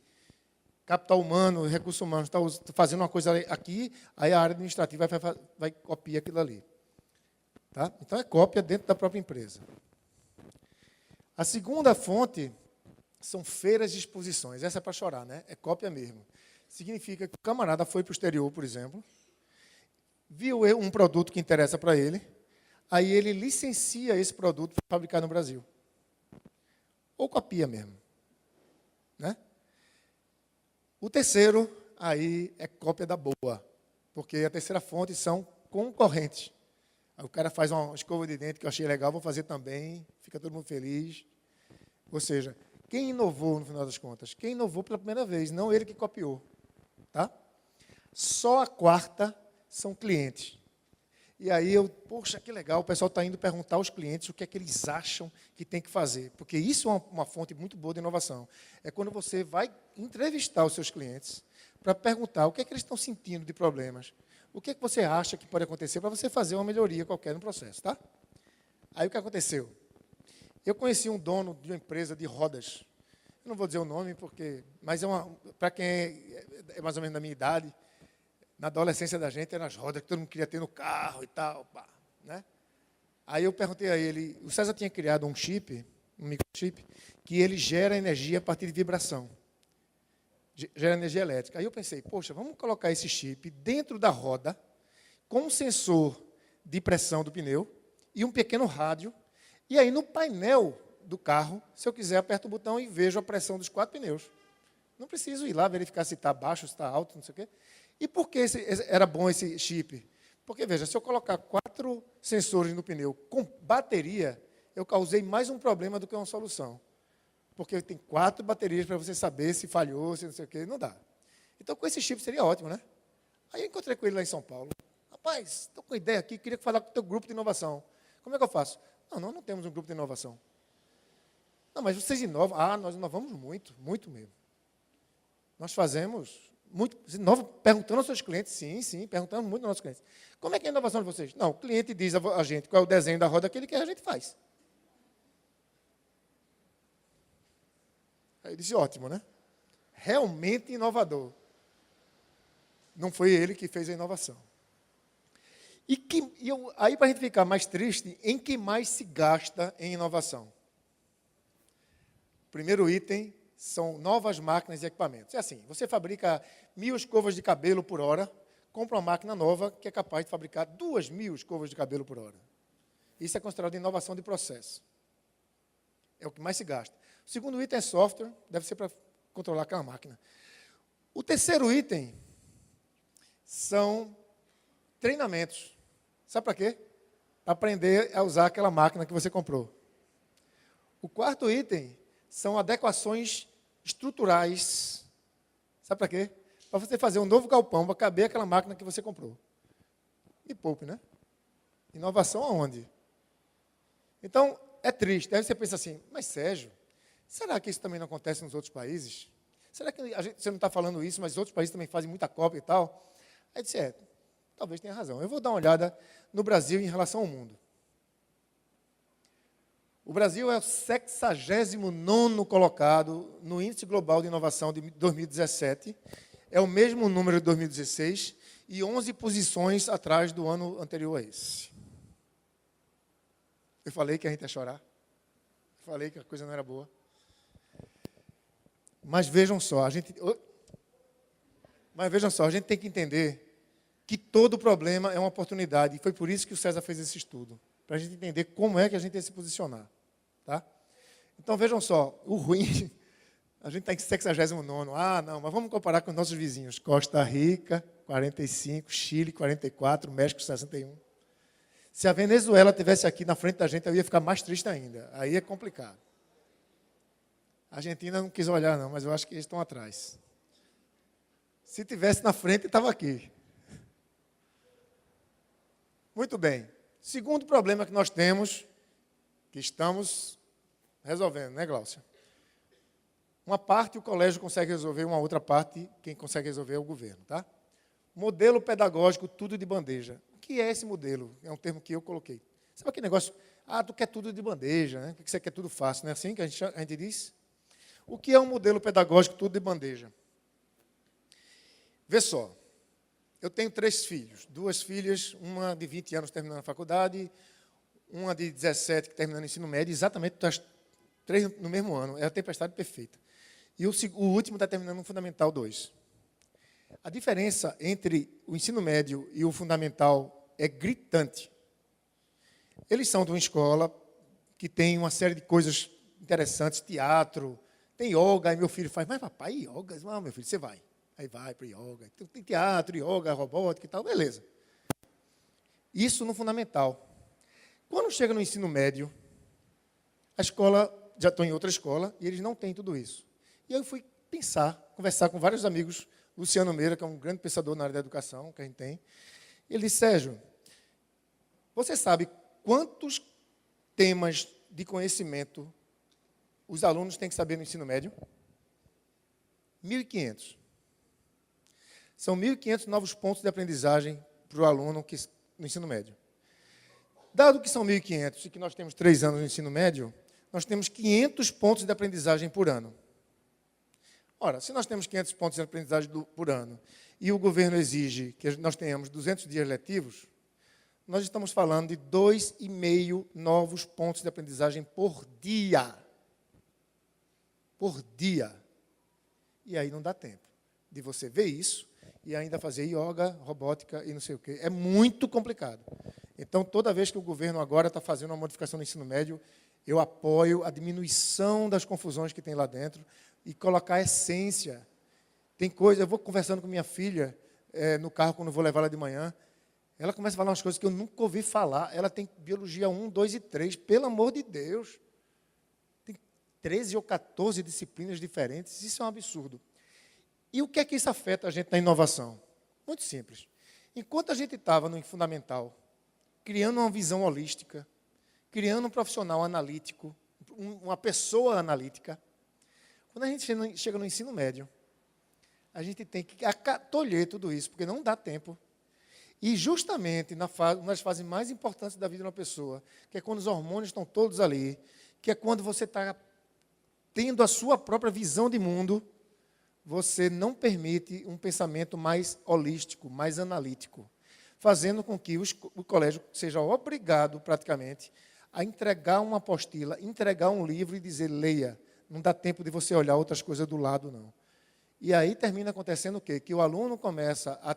capital humano, recursos humanos, está fazendo uma coisa aqui, aí a área administrativa vai copiar aquilo ali. Tá? Então, é cópia dentro da própria empresa. A segunda fonte são feiras de exposições. Essa é para chorar, né? É cópia mesmo. Significa que o camarada foi para o exterior, por exemplo, viu um produto que interessa para ele, aí ele licencia esse produto para fabricar no Brasil. Ou copia mesmo. Né? O terceiro, aí, é cópia da boa, porque a terceira fonte são concorrentes. Aí o cara faz uma escova de dente que eu achei legal, vou fazer também, fica todo mundo feliz. Ou seja, quem inovou, no final das contas? Quem inovou pela primeira vez, não ele que copiou. Tá? Só a quarta são clientes. E aí poxa, que legal, o pessoal está indo perguntar aos clientes o que é que eles acham que tem que fazer. Porque isso é uma fonte muito boa de inovação. É quando você vai entrevistar os seus clientes para perguntar o que é que eles estão sentindo de problemas. O que é que você acha que pode acontecer para você fazer uma melhoria qualquer no processo. Tá? Aí o que aconteceu? Eu conheci um dono de uma empresa de rodas. Eu não vou dizer o nome, mas para quem é mais ou menos da minha idade, na adolescência da gente, eram as rodas que todo mundo queria ter no carro e tal. Pá, né? Aí eu perguntei a ele, o César tinha criado um chip, um microchip, que ele gera energia a partir de vibração. Gera energia elétrica. Aí eu pensei, poxa, vamos colocar esse chip dentro da roda, com um sensor de pressão do pneu e um pequeno rádio. E aí, no painel do carro, se eu quiser, aperto o botão e vejo a pressão dos 4 pneus. Não preciso ir lá verificar se está baixo, se está alto, não sei o quê. E por que era bom esse chip? Porque, veja, se eu colocar 4 sensores no pneu com bateria, eu causei mais um problema do que uma solução. Porque tem 4 baterias para você saber se falhou, se não sei o quê, não dá. Então, com esse chip seria ótimo, né? Aí eu encontrei com ele lá em São Paulo. Rapaz, estou com uma ideia aqui, queria falar com o teu grupo de inovação. Como é que eu faço? Não, nós não temos um grupo de inovação. Não, mas vocês inovam. Ah, nós inovamos muito, muito mesmo. Nós fazemos muito. Você inova perguntando aos seus clientes, sim, perguntando muito aos nossos clientes. Como é que é a inovação de vocês? Não, o cliente diz a gente qual é o desenho da roda que ele quer, a gente faz. Aí eu disse, ótimo, né? Realmente inovador. Não foi ele que fez a inovação. Aí, para a gente ficar mais triste, em que mais se gasta em inovação? O primeiro item são novas máquinas e equipamentos. É assim, você fabrica 1.000 escovas de cabelo por hora, compra uma máquina nova que é capaz de fabricar 2.000 escovas de cabelo por hora. Isso é considerado inovação de processo. É o que mais se gasta. O segundo item é software, deve ser para controlar aquela máquina. O terceiro item são treinamentos. Sabe para quê? Para aprender a usar aquela máquina que você comprou. O quarto item são adequações estruturais. Sabe para quê? Para você fazer um novo galpão para caber aquela máquina que você comprou. E poupe, né? Inovação aonde? Então, é triste. Aí você pensa assim, mas Sérgio, será que isso também não acontece nos outros países? Será que você não está falando isso, mas outros países também fazem muita cópia e tal? Aí disse, talvez tenha razão. Eu vou dar uma olhada no Brasil em relação ao mundo. O Brasil é o 69º colocado no Índice Global de Inovação de 2017. É o mesmo número de 2016 e 11 posições atrás do ano anterior a esse. Eu falei que a gente ia chorar. Eu falei que a coisa não era boa. Mas vejam só, a gente tem que entender que todo problema é uma oportunidade. E foi por isso que o César fez esse estudo. Para a gente entender como é que a gente ia se posicionar. Tá? Então, vejam só, o ruim, a gente está em 69º. Ah, não, mas vamos comparar com os nossos vizinhos. Costa Rica, 45, Chile, 44, México, 61. Se a Venezuela estivesse aqui na frente da gente, eu ia ficar mais triste ainda. Aí é complicado. A Argentina não quis olhar, não, mas eu acho que eles estão atrás. Se tivesse na frente, estava aqui. Muito bem. Segundo problema que nós temos, que estamos resolvendo, né, Gláucia? Uma parte o colégio consegue resolver, uma outra parte, quem consegue resolver é o governo, tá? Modelo pedagógico, tudo de bandeja. O que é esse modelo? É um termo que eu coloquei. Sabe aquele negócio? Ah, tu quer tudo de bandeja, né? Porque você quer tudo fácil, não é assim que a gente diz? O que é um modelo pedagógico, tudo de bandeja? Vê só. Eu tenho 3 filhos, 2 filhas, uma de 20 anos terminando a faculdade, uma de 17 que terminando o ensino médio, exatamente as 3 no mesmo ano. É a tempestade perfeita. E o último está terminando o Fundamental 2. A diferença entre o ensino médio e o Fundamental é gritante. Eles são de uma escola que tem uma série de coisas interessantes, teatro, tem yoga, aí meu filho faz, mas papai, yoga? Não, meu filho, você vai. Aí vai para yoga. Tem teatro, yoga, robótica e tal, beleza. Isso no Fundamental. Quando chega no ensino médio, a escola, já estou em outra escola, e eles não têm tudo isso. E eu fui conversar com vários amigos, Luciano Meira, que é um grande pensador na área da educação, que a gente tem. Ele disse, Sérgio, você sabe quantos temas de conhecimento os alunos têm que saber no ensino médio? 1.500. São 1.500 novos pontos de aprendizagem para o aluno no ensino médio. Dado que são 1.500 e que nós temos 3 anos no ensino médio, nós temos 500 pontos de aprendizagem por ano. Ora, se nós temos 500 pontos de aprendizagem por ano e o governo exige que nós tenhamos 200 dias letivos, nós estamos falando de 2,5 novos pontos de aprendizagem por dia. Por dia. E aí não dá tempo de você ver isso e ainda fazer yoga, robótica e não sei o quê. É muito complicado. Então, toda vez que o governo agora está fazendo uma modificação no ensino médio, eu apoio a diminuição das confusões que tem lá dentro e colocar a essência. Tem coisa, eu vou conversando com minha filha no carro quando eu vou levar ela de manhã, ela começa a falar umas coisas que eu nunca ouvi falar. Ela tem biologia 1, 2 e 3, pelo amor de Deus. Tem 13 ou 14 disciplinas diferentes, isso é um absurdo. E o que é que isso afeta a gente na inovação? Muito simples. Enquanto a gente estava no fundamental, criando uma visão holística, criando um profissional analítico, uma pessoa analítica, quando a gente chega no ensino médio, a gente tem que tolher tudo isso, porque não dá tempo. E justamente uma das fases mais importantes da vida de uma pessoa, que é quando os hormônios estão todos ali, que é quando você está tendo a sua própria visão de mundo, você não permite um pensamento mais holístico, mais analítico, fazendo com que o colégio seja obrigado, praticamente, a entregar uma apostila, entregar um livro e dizer, leia. Não dá tempo de você olhar outras coisas do lado, não. E aí termina acontecendo o quê? Que o aluno começa a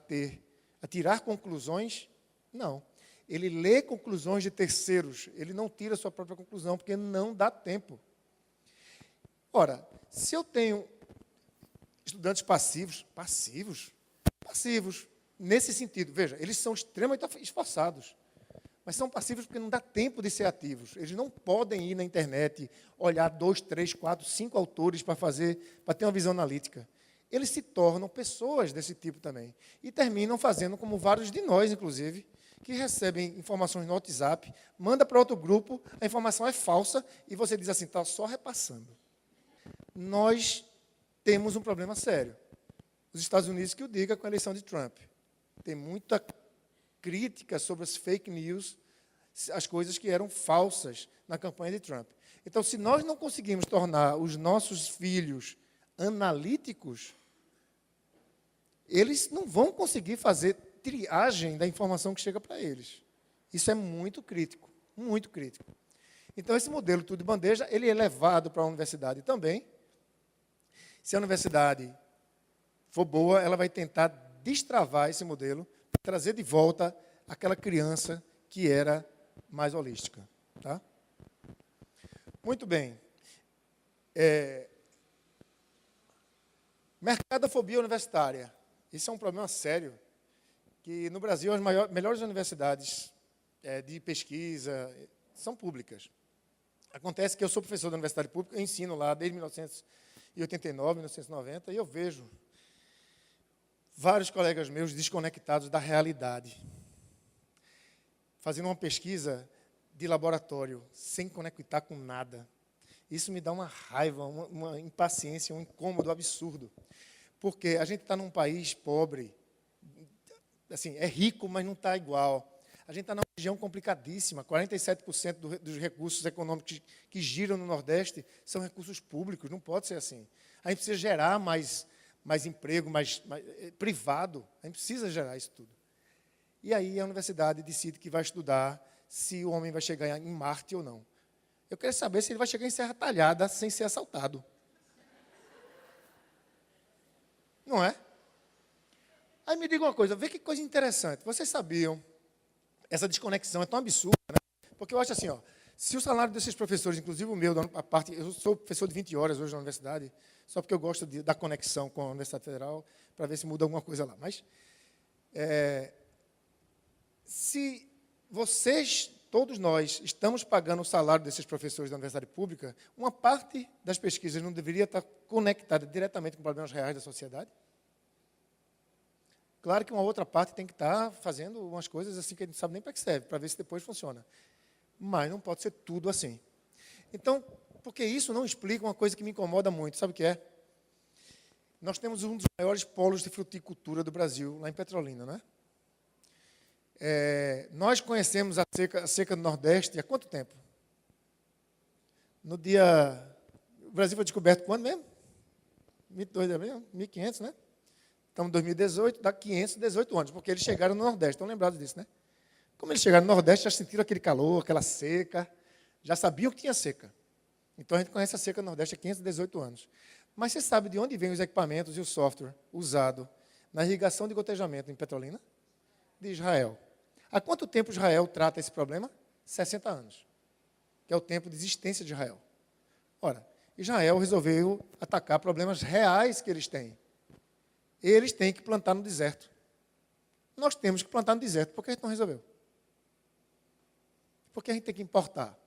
tirar conclusões. Não. Ele lê conclusões de terceiros. Ele não tira a sua própria conclusão, porque não dá tempo. Ora, se eu tenho estudantes passivos, nesse sentido, veja, eles são extremamente esforçados, mas são passivos porque não dá tempo de ser ativos. Eles não podem ir na internet, olhar 2, 3, 4, 5 autores para ter uma visão analítica. Eles se tornam pessoas desse tipo também. E terminam fazendo como vários de nós, inclusive, que recebem informações no WhatsApp, manda para outro grupo, a informação é falsa, e você diz assim, está só repassando. Nós temos um problema sério. Os Estados Unidos que o diga com a eleição de Trump. Tem muita crítica sobre as fake news, as coisas que eram falsas na campanha de Trump. Então, se nós não conseguimos tornar os nossos filhos analíticos, eles não vão conseguir fazer triagem da informação que chega para eles. Isso é muito crítico, muito crítico. Então, esse modelo tudo de bandeja, ele é levado para a universidade também. Se a universidade for boa, ela vai tentar destravar esse modelo, trazer de volta aquela criança que era mais holística. Tá? Muito bem. Mercadofobia universitária. Isso é um problema sério, que no Brasil as melhores universidades de pesquisa são públicas. Acontece que eu sou professor da universidade pública, eu ensino lá desde 1989, 1990, e eu vejo vários colegas meus desconectados da realidade, fazendo uma pesquisa de laboratório, sem conectar com nada. Isso me dá uma raiva, uma impaciência, um incômodo absurdo. Porque a gente está num país pobre, assim, é rico, mas não está igual. A gente está numa região complicadíssima, 47% dos recursos econômicos que giram no Nordeste são recursos públicos, não pode ser assim. A gente precisa gerar mais emprego, mais privado, a gente precisa gerar isso tudo. E aí a universidade decide que vai estudar se o homem vai chegar em Marte ou não. Eu quero saber se ele vai chegar em Serra Talhada sem ser assaltado. Não é? Aí me diga uma coisa, vê que coisa interessante. Vocês sabiam, essa desconexão é tão absurda, né? Porque eu acho assim, se o salário desses professores, inclusive o meu, eu sou professor de 20 horas hoje na universidade, só porque eu gosto da conexão com a Universidade Federal, para ver se muda alguma coisa lá. Mas, se vocês, todos nós, estamos pagando o salário desses professores da universidade pública, uma parte das pesquisas não deveria estar conectada diretamente com problemas reais da sociedade? Claro que uma outra parte tem que estar fazendo umas coisas assim que a gente não sabe nem para que serve, para ver se depois funciona. Mas não pode ser tudo assim. Então, porque isso não explica uma coisa que me incomoda muito, sabe o que é? Nós temos um dos maiores polos de fruticultura do Brasil, lá em Petrolina, não é? Nós conhecemos a seca do Nordeste há quanto tempo? O Brasil foi descoberto quando mesmo? 22 de abril, 1500, né? Estamos em 2018, dá 518 anos, porque eles chegaram no Nordeste, estão lembrados disso, né? Como eles chegaram no Nordeste, já sentiram aquele calor, aquela seca, já sabiam que tinha seca. Então, a gente conhece a seca no Nordeste há 518 anos. Mas você sabe de onde vêm os equipamentos e o software usado na irrigação de gotejamento em Petrolina? De Israel. Há quanto tempo Israel trata esse problema? 60 anos, que é o tempo de existência de Israel. Ora, Israel resolveu atacar problemas reais que eles têm. Eles têm que plantar no deserto. Nós temos que plantar no deserto. Por que a gente não resolveu? Porque a gente tem que importar.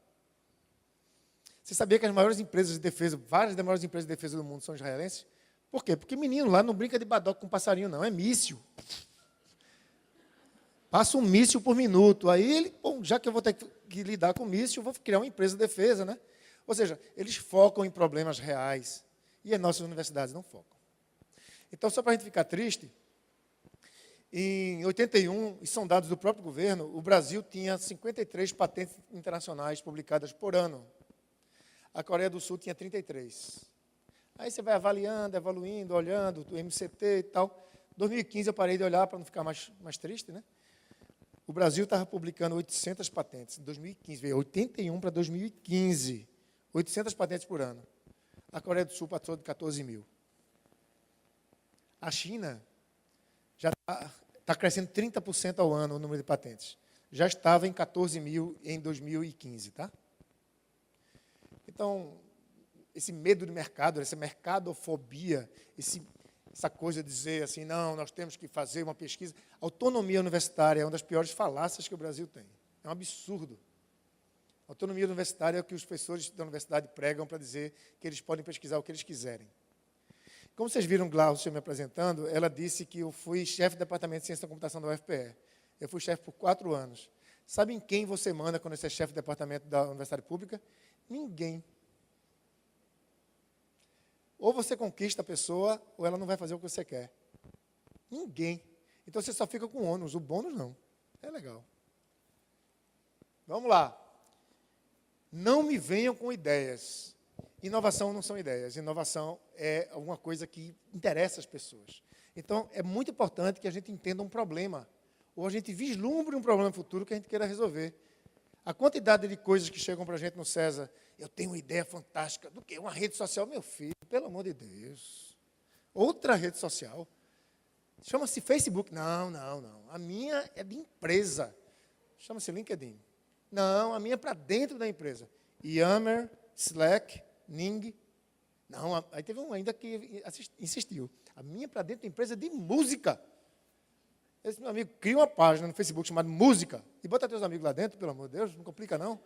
Você sabia que as maiores empresas de defesa, várias das maiores empresas de defesa do mundo são israelenses? Por quê? Porque menino lá não brinca de badoca com passarinho, não. É míssil. Passa um míssil por minuto. Aí ele, bom, já que eu vou ter que lidar com míssil, eu vou criar uma empresa de defesa, né? Ou seja, eles focam em problemas reais. E as nossas universidades não focam. Então, só para a gente ficar triste, em 81, e são dados do próprio governo, o Brasil tinha 53 patentes internacionais publicadas por ano. A Coreia do Sul tinha 33. Aí você vai avaliando, evoluindo, olhando, o MCT e tal. Em 2015 eu parei de olhar para não ficar mais triste, né? O Brasil estava publicando 800 patentes em 2015, veio 81 para 2015. 800 patentes por ano. A Coreia do Sul passou de 14 mil. A China já está crescendo 30% ao ano o número de patentes. Já estava em 14 mil em 2015, tá? Então, esse medo de mercado, essa mercadofobia, essa coisa de dizer assim, não, nós temos que fazer uma pesquisa. A autonomia universitária é uma das piores falácias que o Brasil tem. É um absurdo. A autonomia universitária é o que os professores da universidade pregam para dizer que eles podem pesquisar o que eles quiserem. Como vocês viram Glaucia me apresentando, ela disse que eu fui chefe do Departamento de Ciência da Computação da UFPE. Eu fui chefe por 4 anos. Sabe em quem você manda quando você é chefe do departamento da Universidade Pública? Ninguém. Ou você conquista a pessoa, ou ela não vai fazer o que você quer. Ninguém. Então você só fica com o ônus. O bônus não. É legal. Vamos lá. Não me venham com ideias. Inovação não são ideias. Inovação é alguma coisa que interessa as pessoas. Então, é muito importante que a gente entenda um problema. Ou a gente vislumbre um problema futuro que a gente queira resolver. A quantidade de coisas que chegam para a gente no César, eu tenho uma ideia fantástica. Do que? Uma rede social? Meu filho, pelo amor de Deus. Outra rede social. Chama-se Facebook. Não. A minha é de empresa. Chama-se LinkedIn. Não, a minha é para dentro da empresa. Yammer, Slack, Ning. Não, aí teve um ainda que insistiu. A minha é para dentro da empresa de música. Esse meu amigo cria uma página no Facebook chamada Música e bota teus amigos lá dentro, pelo amor de Deus, não complica não.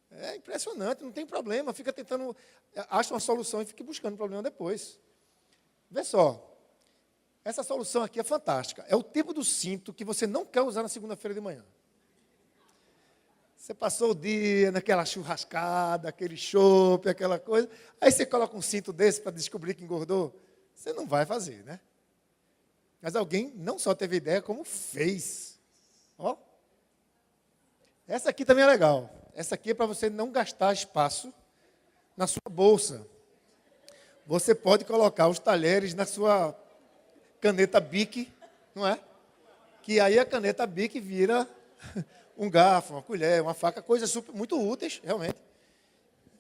É impressionante, não tem problema, fica tentando, acha uma solução e fica buscando o problema depois. Vê só, essa solução aqui é fantástica. É o tipo do cinto que você não quer usar na segunda-feira de manhã. Você passou o dia naquela churrascada, aquele chopp, aquela coisa, aí você coloca um cinto desse para descobrir que engordou. Você não vai fazer, né? Mas alguém não só teve ideia, como fez. Ó. Essa aqui também é legal. Essa aqui é para você não gastar espaço na sua bolsa. Você pode colocar os talheres na sua caneta Bic, não é? Que aí a caneta Bic vira um garfo, uma colher, uma faca, coisas muito úteis, realmente.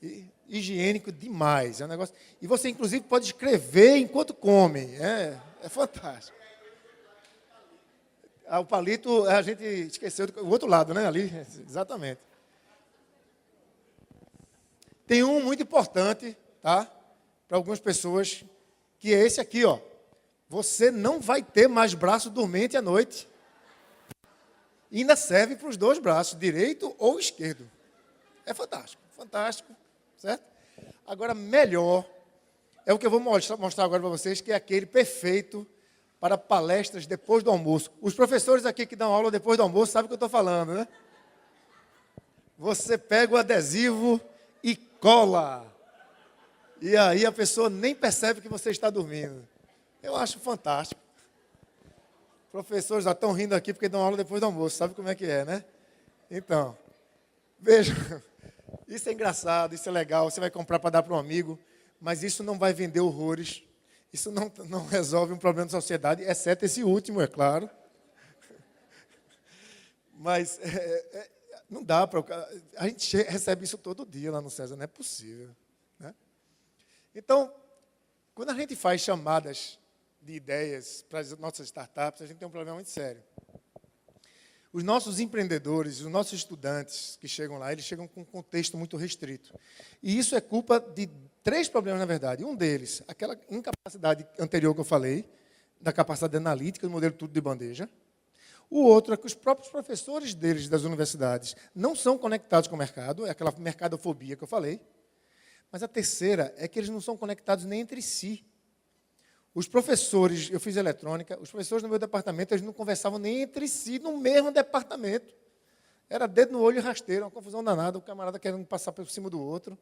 E higiênico demais. É um negócio. E você, inclusive, pode escrever enquanto come. É fantástico. O palito, a gente esqueceu do outro lado, né? Ali, exatamente. Tem um muito importante, tá? Para algumas pessoas, que é esse aqui, ó. Você não vai ter mais braço dormente à noite. E ainda serve para os dois braços, direito ou esquerdo. É fantástico, fantástico, certo? Agora, melhor é o que eu vou mostrar agora para vocês, que é aquele perfeito para palestras depois do almoço. Os professores aqui que dão aula depois do almoço sabem o que eu estou falando, né? Você pega o adesivo e cola. E aí a pessoa nem percebe que você está dormindo. Eu acho fantástico. Professores já estão rindo aqui porque dão aula depois do almoço. Sabe como é que é, né? Então, veja, isso é engraçado, isso é legal. Você vai comprar para dar para um amigo. mas isso não vai vender horrores, isso não resolve um problema da sociedade, exceto esse último, é claro. Mas não dá para... A gente recebe isso todo dia lá no César, não é possível. Né? Então, quando a gente faz chamadas de ideias para as nossas startups, a gente tem um problema muito sério. Os nossos empreendedores, os nossos estudantes que chegam lá, eles chegam com um contexto muito restrito. E isso é culpa de 3 problemas, na verdade. Um deles, aquela incapacidade anterior que eu falei, da capacidade analítica, do modelo tudo de bandeja. O outro é que os próprios professores deles, das universidades, não são conectados com o mercado, é aquela mercadofobia que eu falei. Mas a terceira é que eles não são conectados nem entre si. Os professores, eu fiz eletrônica, os professores no meu departamento, eles não conversavam nem entre si no mesmo departamento. Era dedo no olho e rasteiro, uma confusão danada, o camarada querendo passar por cima do outro.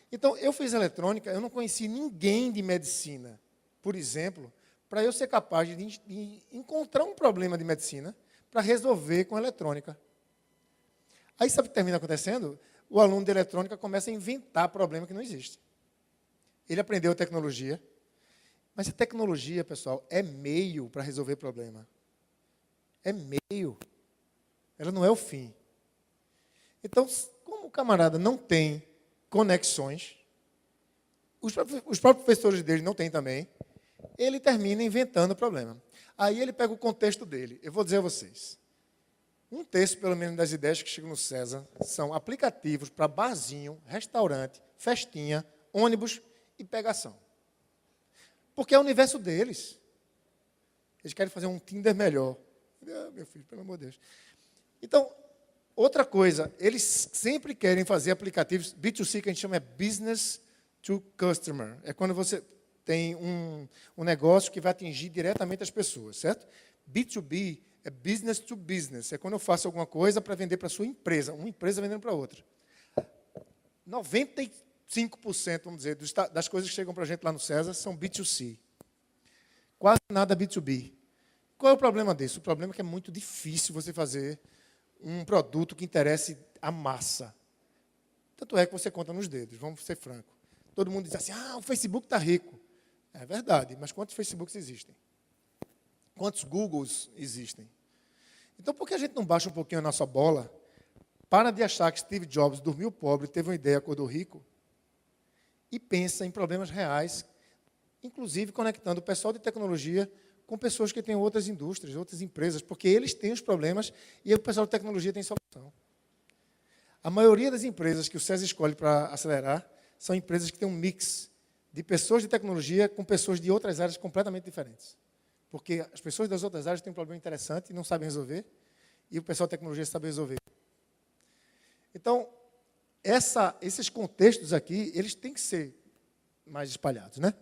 Então, eu fiz eletrônica, eu não conheci ninguém de medicina, por exemplo, para eu ser capaz de encontrar um problema de medicina para resolver com eletrônica. Aí, sabe o que termina acontecendo? O aluno de eletrônica começa a inventar problema que não existe. Ele aprendeu tecnologia, mas a tecnologia, pessoal, é meio para resolver problema. É meio. Ela não é o fim. Então, como o camarada não tem conexões, os próprios professores dele não têm também, ele termina inventando problema. Aí ele pega o contexto dele. Eu vou dizer a vocês. 1/3, pelo menos, das ideias que chegam no César são aplicativos para barzinho, restaurante, festinha, ônibus e pegação. Porque é o universo deles. Eles querem fazer um Tinder melhor. Ah, meu filho, pelo amor de Deus. Então, outra coisa, eles sempre querem fazer aplicativos B2C, que a gente chama Business to Customer. É quando você tem um negócio que vai atingir diretamente as pessoas, certo? B2B é Business to Business. É quando eu faço alguma coisa para vender para a sua empresa, uma empresa vendendo para outra. 95%, vamos dizer, das coisas que chegam para a gente lá no César são B2C. Quase nada B2B. Qual é o problema disso? O problema é que é muito difícil você fazer um produto que interesse a massa. Tanto é que você conta nos dedos, vamos ser francos. Todo mundo diz assim, o Facebook está rico. É verdade, mas quantos Facebooks existem? Quantos Googles existem? Então, por que a gente não baixa um pouquinho a nossa bola, para de achar que Steve Jobs dormiu pobre, teve uma ideia, acordou rico, e pensa em problemas reais, inclusive conectando o pessoal de tecnologia com pessoas que têm outras indústrias, outras empresas, porque eles têm os problemas e o pessoal de tecnologia tem solução. A maioria das empresas que o César escolhe para acelerar são empresas que têm um mix de pessoas de tecnologia com pessoas de outras áreas completamente diferentes. Porque as pessoas das outras áreas têm um problema interessante e não sabem resolver, e o pessoal de tecnologia sabe resolver. Então, esses contextos aqui, eles têm que ser mais espalhados, né?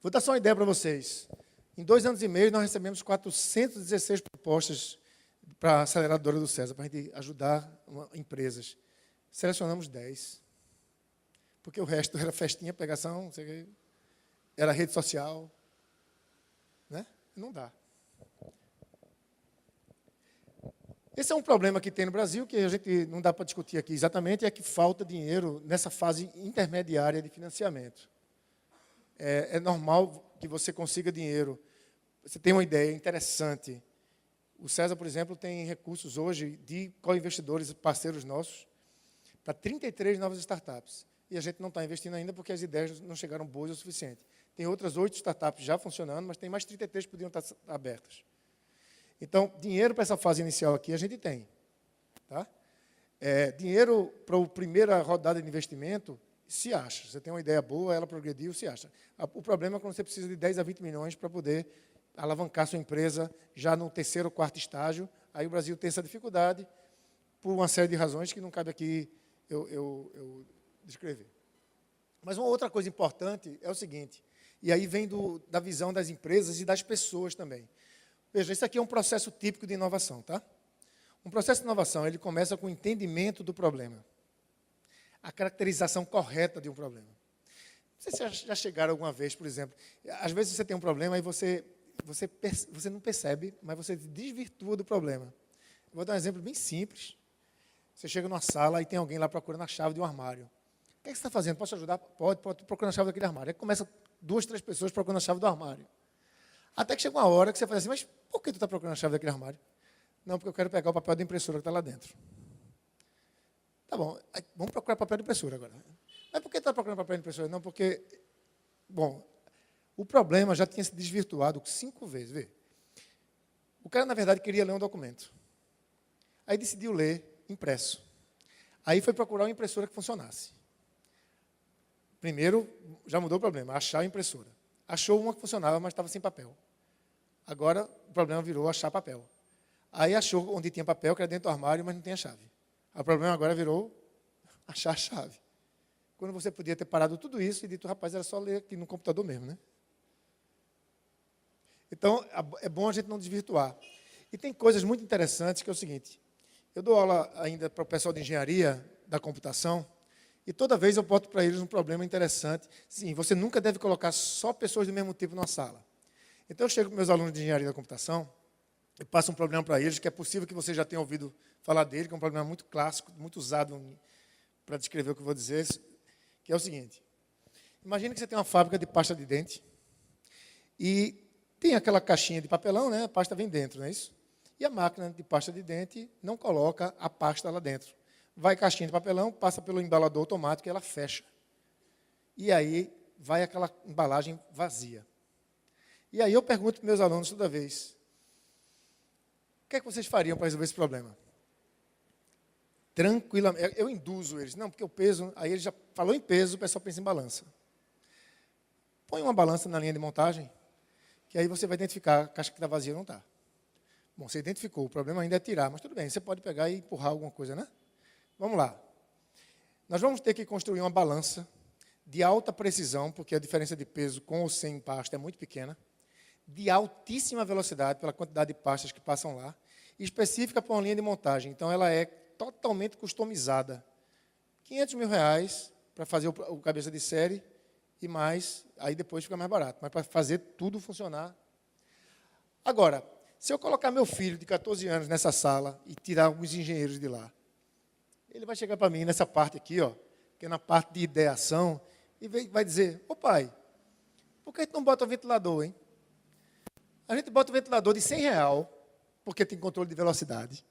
Vou dar só uma ideia para vocês. Em 2 anos e meio, nós recebemos 416 propostas para a aceleradora do César, para a gente ajudar empresas. Selecionamos 10. Porque o resto era festinha, pegação, não sei o quê, era rede social. Né? Não dá. Esse é um problema que tem no Brasil, que a gente não dá para discutir aqui exatamente, é que falta dinheiro nessa fase intermediária de financiamento. É normal que você consiga dinheiro. Você tem uma ideia interessante. O César, por exemplo, tem recursos hoje de co-investidores, parceiros nossos, para 33 novas startups. E a gente não está investindo ainda porque as ideias não chegaram boas o suficiente. Tem outras 8 startups já funcionando, mas tem mais 33 que podiam estar abertas. Então, dinheiro para essa fase inicial aqui a gente tem. Tá? Dinheiro para a primeira rodada de investimento se acha. Você tem uma ideia boa, ela progrediu, se acha. O problema é quando você precisa de 10 a 20 milhões para poder alavancar sua empresa já no 3º ou 4º estágio. Aí o Brasil tem essa dificuldade por uma série de razões que não cabe aqui eu descrever. Mas uma outra coisa importante é o seguinte, e aí vem da visão das empresas e das pessoas também. Veja, isso aqui é um processo típico de inovação, tá? Um processo de inovação, ele começa com o entendimento do problema. A caracterização correta de um problema. Vocês já chegaram alguma vez, por exemplo, às vezes você tem um problema e você não percebe, mas você desvirtua do problema. Eu vou dar um exemplo bem simples. Você chega numa sala e tem alguém lá procurando a chave de um armário. que você está fazendo? Posso te ajudar? Pode, procurando a chave daquele armário. Aí começa 2, 3 pessoas procurando a chave do armário. Até que chega uma hora que você fala assim, mas por que tu está procurando a chave daquele armário? Não, porque eu quero pegar o papel da impressora que está lá dentro. Tá bom, vamos procurar papel de impressora agora. Mas por que está procurando papel de impressora? Não, porque, bom, o problema já tinha se desvirtuado 5 vezes. Vê. O cara, na verdade, queria ler um documento. Aí decidiu ler impresso. Aí foi procurar uma impressora que funcionasse. Primeiro, já mudou o problema, achar a impressora. Achou uma que funcionava, mas estava sem papel. Agora, o problema virou achar papel. Aí achou onde tinha papel, que era dentro do armário, mas não tinha chave. O problema agora virou achar a chave. Quando você podia ter parado tudo isso e dito, rapaz, era só ler aqui no computador mesmo, né? Então, é bom a gente não desvirtuar. E tem coisas muito interessantes, que é o seguinte, eu dou aula ainda para o pessoal de engenharia da computação, e toda vez eu boto para eles um problema interessante. Sim, você nunca deve colocar só pessoas do mesmo tipo numa sala. Então, eu chego com meus alunos de engenharia da computação, e passo um problema para eles, que é possível que você já tenha ouvido falar dele, que é um problema muito clássico, muito usado para descrever o que eu vou dizer, que é o seguinte. Imagina que você tem uma fábrica de pasta de dente, e tem aquela caixinha de papelão, né? A pasta vem dentro, não é isso? E a máquina de pasta de dente não coloca a pasta lá dentro. Vai caixinha de papelão, passa pelo embalador automático e ela fecha. E aí vai aquela embalagem vazia. E aí eu pergunto para meus alunos toda vez, o que é que vocês fariam para resolver esse problema? Tranquilamente. Eu induzo eles. Não, porque o peso... Aí ele já falou em peso, o pessoal pensa em balança. Põe uma balança na linha de montagem, que aí você vai identificar a caixa que está vazia ou não está. Bom, você identificou. O problema ainda é tirar, mas tudo bem. Você pode pegar e empurrar alguma coisa, né? Vamos lá. Nós vamos ter que construir uma balança de alta precisão, porque a diferença de peso com ou sem pasta é muito pequena, de altíssima velocidade, pela quantidade de pastas que passam lá, e específica para uma linha de montagem. Então, ela é totalmente customizada. R$500 mil para fazer o cabeça de série e mais, aí depois fica mais barato, mas para fazer tudo funcionar. Agora, se eu colocar meu filho de 14 anos nessa sala e tirar alguns engenheiros de lá, ele vai chegar para mim nessa parte aqui, ó, que é na parte de ideação, e vai dizer, ô pai, por que tu não bota o ventilador, hein? A gente bota o ventilador de R$100, porque tem controle de velocidade,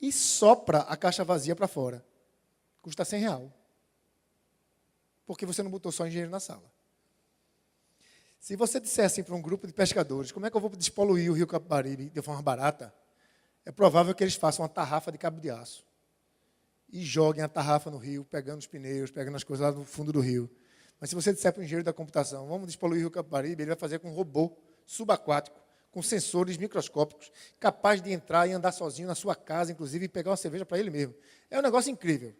e sopra a caixa vazia para fora. Custa R$100. Porque você não botou só engenheiro na sala. Se você disser assim para um grupo de pescadores, como é que eu vou despoluir o rio Capibaribe de forma barata? É provável que eles façam uma tarrafa de cabo de aço e joguem a tarrafa no rio, pegando os pneus, pegando as coisas lá no fundo do rio. Mas se você disser para o engenheiro da computação, vamos despoluir o rio Capibaribe, ele vai fazer com um robô subaquático, com sensores microscópicos, capaz de entrar e andar sozinho na sua casa, inclusive, e pegar uma cerveja para ele mesmo. É um negócio incrível.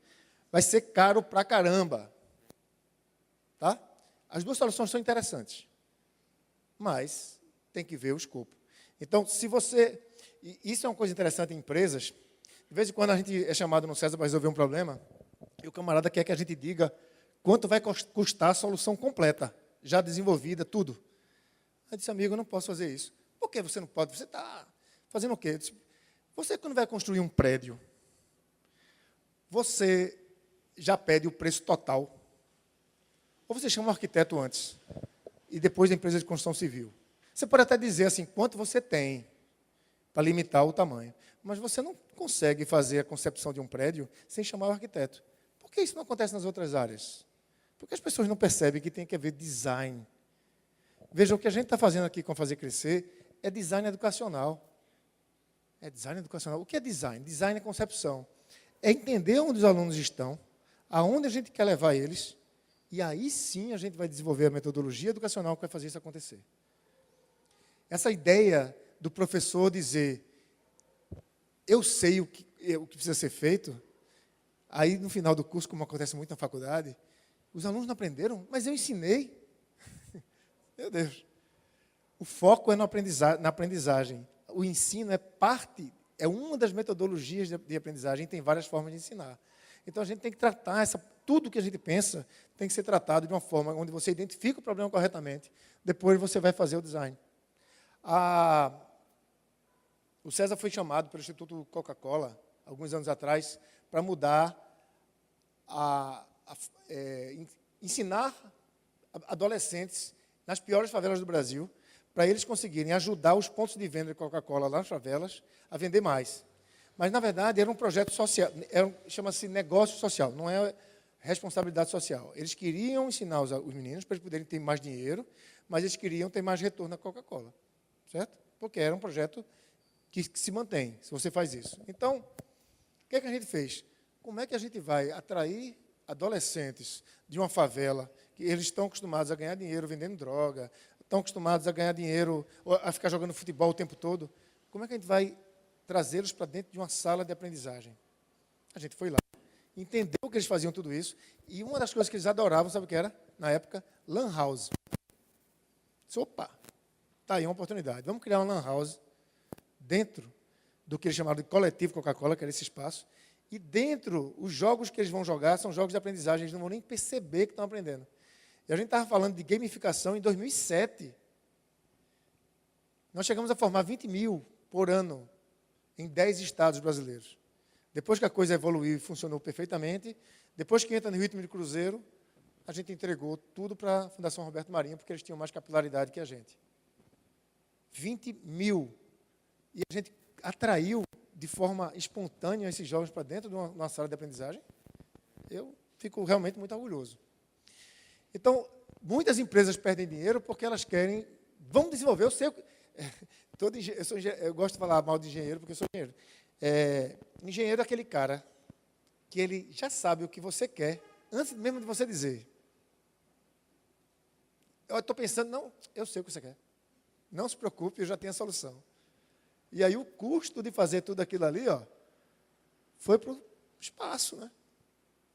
Vai ser caro pra caramba. Tá? As duas soluções são interessantes, mas tem que ver o escopo. Então, se você... Isso é uma coisa interessante em empresas. De vez em quando a gente é chamado no César para resolver um problema, e o camarada quer que a gente diga quanto vai custar a solução completa, já desenvolvida, tudo. Eu disse, amigo, eu não posso fazer isso. Por que você não pode? Você está fazendo o quê? Eu disse, você, quando vai construir um prédio, você já pede o preço total. Ou você chama um arquiteto antes, e depois da empresa de construção civil. Você pode até dizer assim, quanto você tem para limitar o tamanho. Mas você não consegue fazer a concepção de um prédio sem chamar o arquiteto. Por que isso não acontece nas outras áreas? Porque as pessoas não percebem que tem que haver design. Veja, o que a gente está fazendo aqui com Fazer Crescer é design educacional. É design educacional. O que é design? Design é concepção. É entender onde os alunos estão, aonde a gente quer levar eles, e aí sim a gente vai desenvolver a metodologia educacional que vai fazer isso acontecer. Essa ideia do professor dizer, eu sei o que precisa ser feito, aí no final do curso, como acontece muito na faculdade, os alunos não aprenderam, mas eu ensinei. Meu Deus. O foco é na aprendizagem. O ensino é parte, é uma das metodologias de aprendizagem, tem várias formas de ensinar. Então, a gente tem que tratar tudo que a gente pensa tem que ser tratado de uma forma onde você identifica o problema corretamente, depois você vai fazer o design. O César foi chamado pelo Instituto Coca-Cola, alguns anos atrás, para mudar a ensinar adolescentes nas piores favelas do Brasil, para eles conseguirem ajudar os pontos de venda de Coca-Cola lá nas favelas a vender mais. Mas, na verdade, era um projeto social, chama-se negócio social, não é responsabilidade social. Eles queriam ensinar os meninos para eles poderem ter mais dinheiro, mas eles queriam ter mais retorno na Coca-Cola, certo? Porque era um projeto que se mantém, se você faz isso. Então, o que é que a gente fez? Como é que a gente vai atrair adolescentes de uma favela, que eles estão acostumados a ganhar dinheiro vendendo droga, estão acostumados a ganhar dinheiro, a ficar jogando futebol o tempo todo? Como é que a gente vai trazê-los para dentro de uma sala de aprendizagem? A gente foi lá, entendeu que eles faziam tudo isso, e uma das coisas que eles adoravam, sabe o que era? Na época, Lan House. Disse, opa, está aí uma oportunidade. Vamos criar uma Lan House dentro do que eles chamaram de Coletivo Coca-Cola, que era esse espaço, e dentro, os jogos que eles vão jogar são jogos de aprendizagem, eles não vão nem perceber que estão aprendendo. E a gente estava falando de gamificação em 2007. Nós chegamos a formar 20 mil por ano em 10 estados brasileiros. Depois que a coisa evoluiu e funcionou perfeitamente, depois que entra no ritmo de cruzeiro, a gente entregou tudo para a Fundação Roberto Marinho, porque eles tinham mais capilaridade que a gente. 20 mil. E a gente atraiu de forma espontânea esses jovens para dentro de uma sala de aprendizagem. Eu fico realmente muito orgulhoso. Então, muitas empresas perdem dinheiro porque elas querem, vão desenvolver, eu gosto de falar mal de engenheiro porque eu sou engenheiro. Engenheiro é aquele cara que ele já sabe o que você quer antes mesmo de você dizer. Eu estou pensando, não, eu sei o que você quer. Não se preocupe, eu já tenho a solução. E aí o custo de fazer tudo aquilo ali, foi para o espaço, né?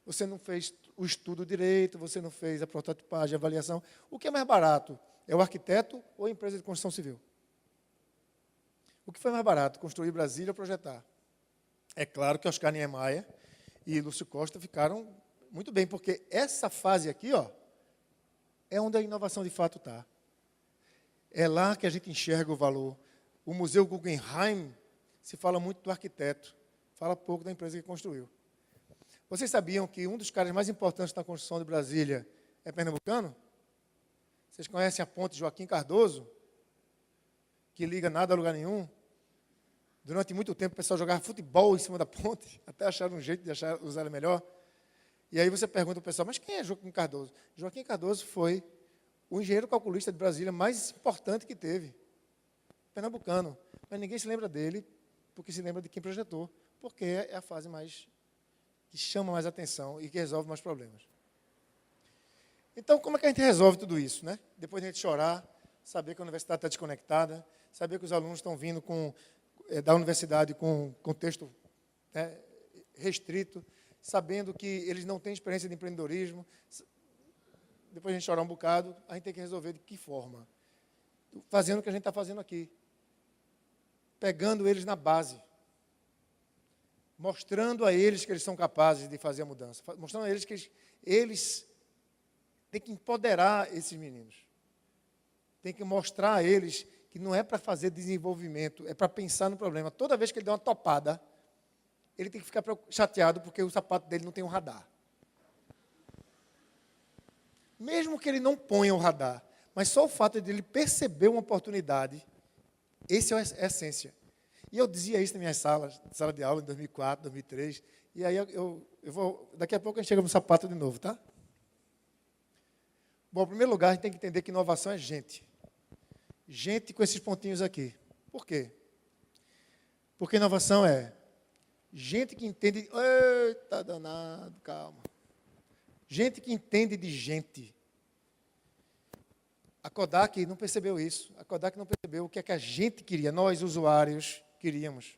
Você não fez o estudo direito, você não fez a prototipagem, a avaliação. O que é mais barato? É o arquiteto ou a empresa de construção civil? O que foi mais barato? Construir Brasília ou projetar? É claro que Oscar Niemeyer e Lúcio Costa ficaram muito bem, porque essa fase aqui, é onde a inovação de fato está. É lá que a gente enxerga o valor. O Museu Guggenheim se fala muito do arquiteto, fala pouco da empresa que construiu. Vocês sabiam que um dos caras mais importantes na construção de Brasília é pernambucano? Vocês conhecem a ponte Joaquim Cardoso? Que liga nada a lugar nenhum? Durante muito tempo o pessoal jogava futebol em cima da ponte, até acharam um jeito de usar ela melhor. E aí você pergunta ao pessoal, mas quem é Joaquim Cardoso? Joaquim Cardoso foi o engenheiro calculista de Brasília mais importante que teve. Pernambucano. Mas ninguém se lembra dele, porque se lembra de quem projetou. Porque é a fase mais que chama mais atenção e que resolve mais problemas. Então, como é que a gente resolve tudo isso, né? Depois de a gente chorar, saber que a universidade está desconectada, saber que os alunos estão vindo da universidade com contexto, né, restrito, sabendo que eles não têm experiência de empreendedorismo. Depois de a gente chorar um bocado, a gente tem que resolver de que forma? Fazendo o que a gente está fazendo aqui. Pegando eles na base. Mostrando a eles que eles são capazes de fazer a mudança. Mostrando a eles que eles têm que empoderar esses meninos. Tem que mostrar a eles que não é para fazer desenvolvimento, é para pensar no problema. Toda vez que ele der uma topada, ele tem que ficar chateado porque o sapato dele não tem um radar. Mesmo que ele não ponha o radar, mas só o fato de ele perceber uma oportunidade, esse é a essência. E eu dizia isso nas minhas sala de aula, em 2004, 2003, e aí eu vou, daqui a pouco a gente chega no sapato de novo, tá? Bom, em primeiro lugar, a gente tem que entender que inovação é gente. Gente com esses pontinhos aqui. Por quê? Porque inovação é gente que entende... Eita, danado, calma. Gente que entende de gente. A Kodak não percebeu isso. A Kodak não percebeu o que é que a gente queria, nós, usuários, queríamos.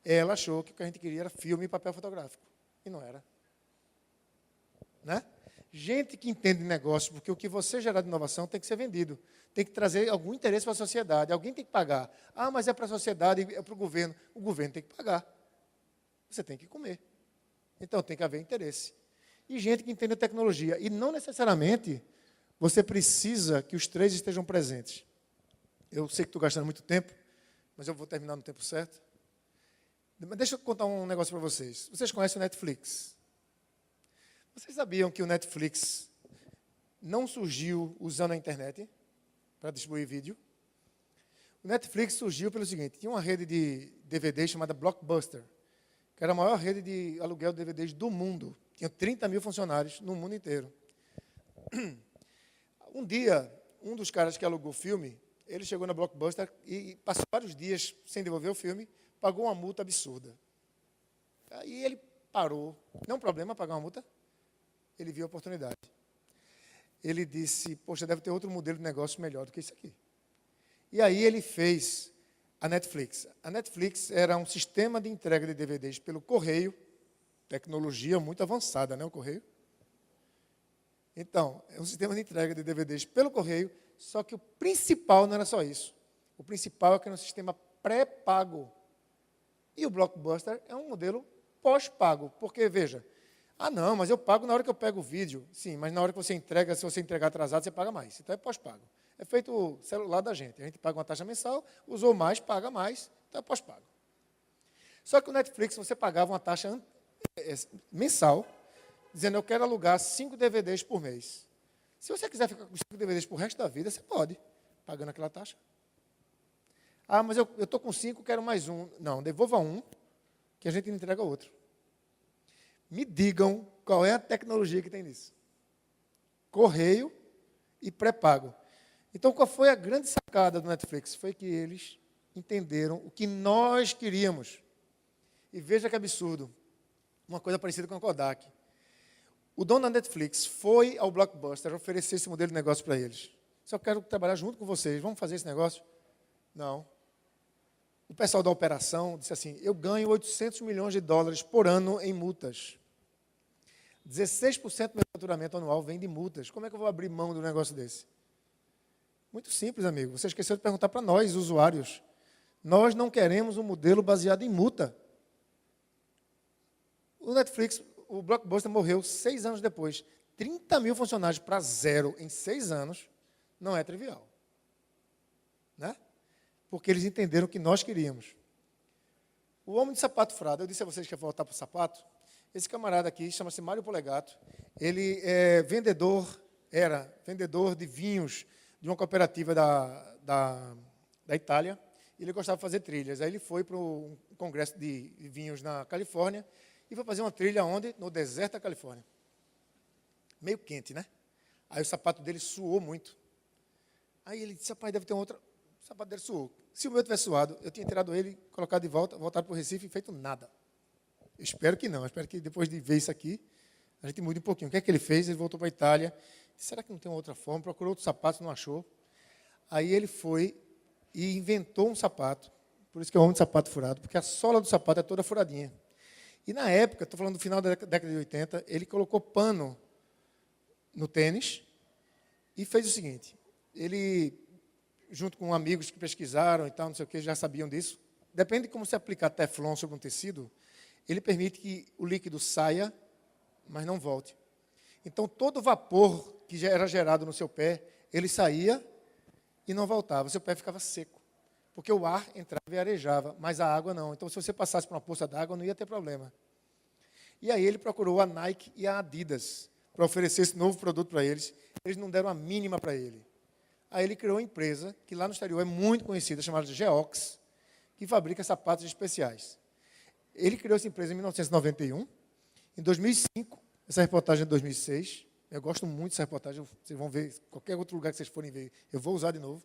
Ela achou que o que a gente queria era filme e papel fotográfico. E não era. Né? Gente que entende de negócio, porque o que você gerar de inovação tem que ser vendido. Tem que trazer algum interesse para a sociedade. Alguém tem que pagar. Ah, mas é para a sociedade, é para o governo. O governo tem que pagar. Você tem que comer. Então tem que haver interesse. E gente que entende a tecnologia. E não necessariamente você precisa que os três estejam presentes. Eu sei que estou gastando muito tempo, mas eu vou terminar no tempo certo. Mas deixa eu contar um negócio para vocês. Vocês conhecem o Netflix? Vocês sabiam que o Netflix não surgiu usando a internet para distribuir vídeo? O Netflix surgiu pelo seguinte, tinha uma rede de DVDs chamada Blockbuster, que era a maior rede de aluguel de DVDs do mundo. Tinha 30 mil funcionários no mundo inteiro. Um dia, um dos caras que alugou o filme, ele chegou na Blockbuster e passou vários dias sem devolver o filme, pagou uma multa absurda. Aí ele parou. Não é um problema pagar uma multa? Ele viu a oportunidade. Ele disse, poxa, deve ter outro modelo de negócio melhor do que isso aqui. E aí ele fez a Netflix. A Netflix era um sistema de entrega de DVDs pelo correio, tecnologia muito avançada, né, o correio? Então, é um sistema de entrega de DVDs pelo correio, só que o principal não era só isso. O principal é que era um sistema pré-pago. E o Blockbuster é um modelo pós-pago, porque, veja, não, mas eu pago na hora que eu pego o vídeo. Sim, mas na hora que você entrega, se você entregar atrasado, você paga mais. Então é pós-pago. É feito o celular da gente. A gente paga uma taxa mensal, usou mais, paga mais, então é pós-pago. Só que o Netflix, você pagava uma taxa mensal, dizendo, eu quero alugar 5 DVDs por mês. Se você quiser ficar com 5 DVDs por resto da vida, você pode, pagando aquela taxa. Mas eu estou com 5, quero mais um. Não, devolva um, que a gente entrega outro. Me digam qual é a tecnologia que tem nisso. Correio e pré-pago. Então, qual foi a grande sacada do Netflix? Foi que eles entenderam o que nós queríamos. E veja que absurdo. Uma coisa parecida com a Kodak. O dono da Netflix foi ao Blockbuster oferecer esse modelo de negócio para eles. Só quero trabalhar junto com vocês. Vamos fazer esse negócio? Não. O pessoal da operação disse assim, eu ganho 800 milhões de dólares por ano em multas. 16% do meu faturamento anual vem de multas. Como é que eu vou abrir mão de um negócio desse? Muito simples, amigo. Você esqueceu de perguntar para nós, usuários. Nós não queremos um modelo baseado em multa. O Netflix, o Blockbuster morreu 6 anos depois. 30 mil funcionários para zero em 6 anos não é trivial. Né? Porque eles entenderam o que nós queríamos. O homem de sapato furado, eu disse a vocês que ia voltar para o sapato. Esse camarada aqui chama-se Mário Polegato. Ele era vendedor de vinhos de uma cooperativa da Itália. Ele gostava de fazer trilhas. Aí ele foi para um congresso de vinhos na Califórnia e foi fazer uma trilha onde? No deserto da Califórnia. Meio quente, né? Aí o sapato dele suou muito. Aí ele disse, rapaz, deve ter outra. O sapato dele suou. Se o meu tivesse suado, eu tinha tirado ele, colocado de volta, voltado para o Recife e feito nada. Eu espero que não. Eu espero que depois de ver isso aqui, a gente mude um pouquinho. O que é que ele fez? Ele voltou para a Itália. Será que não tem outra forma? Procurou outro sapato, não achou. Aí ele foi e inventou um sapato. Por isso que é o homem de sapato furado, porque a sola do sapato é toda furadinha. E na época, estou falando do final da década de 80, ele colocou pano no tênis e fez o seguinte. Ele, junto com amigos que pesquisaram e tal, não sei o que, já sabiam disso. Depende de como você aplicar teflon sobre um tecido, ele permite que o líquido saia, mas não volte. Então, todo o vapor que já era gerado no seu pé, ele saía e não voltava. O seu pé ficava seco. Porque o ar entrava e arejava, mas a água não. Então, se você passasse por uma poça d'água, não ia ter problema. E aí ele procurou a Nike e a Adidas para oferecer esse novo produto para eles. Eles não deram a mínima para ele. Aí ele criou uma empresa, que lá no exterior é muito conhecida, chamada Geox, que fabrica sapatos especiais. Ele criou essa empresa em 1991. Em 2005, essa reportagem é de 2006. Eu gosto muito dessa reportagem. Vocês vão ver, qualquer outro lugar que vocês forem ver, eu vou usar de novo.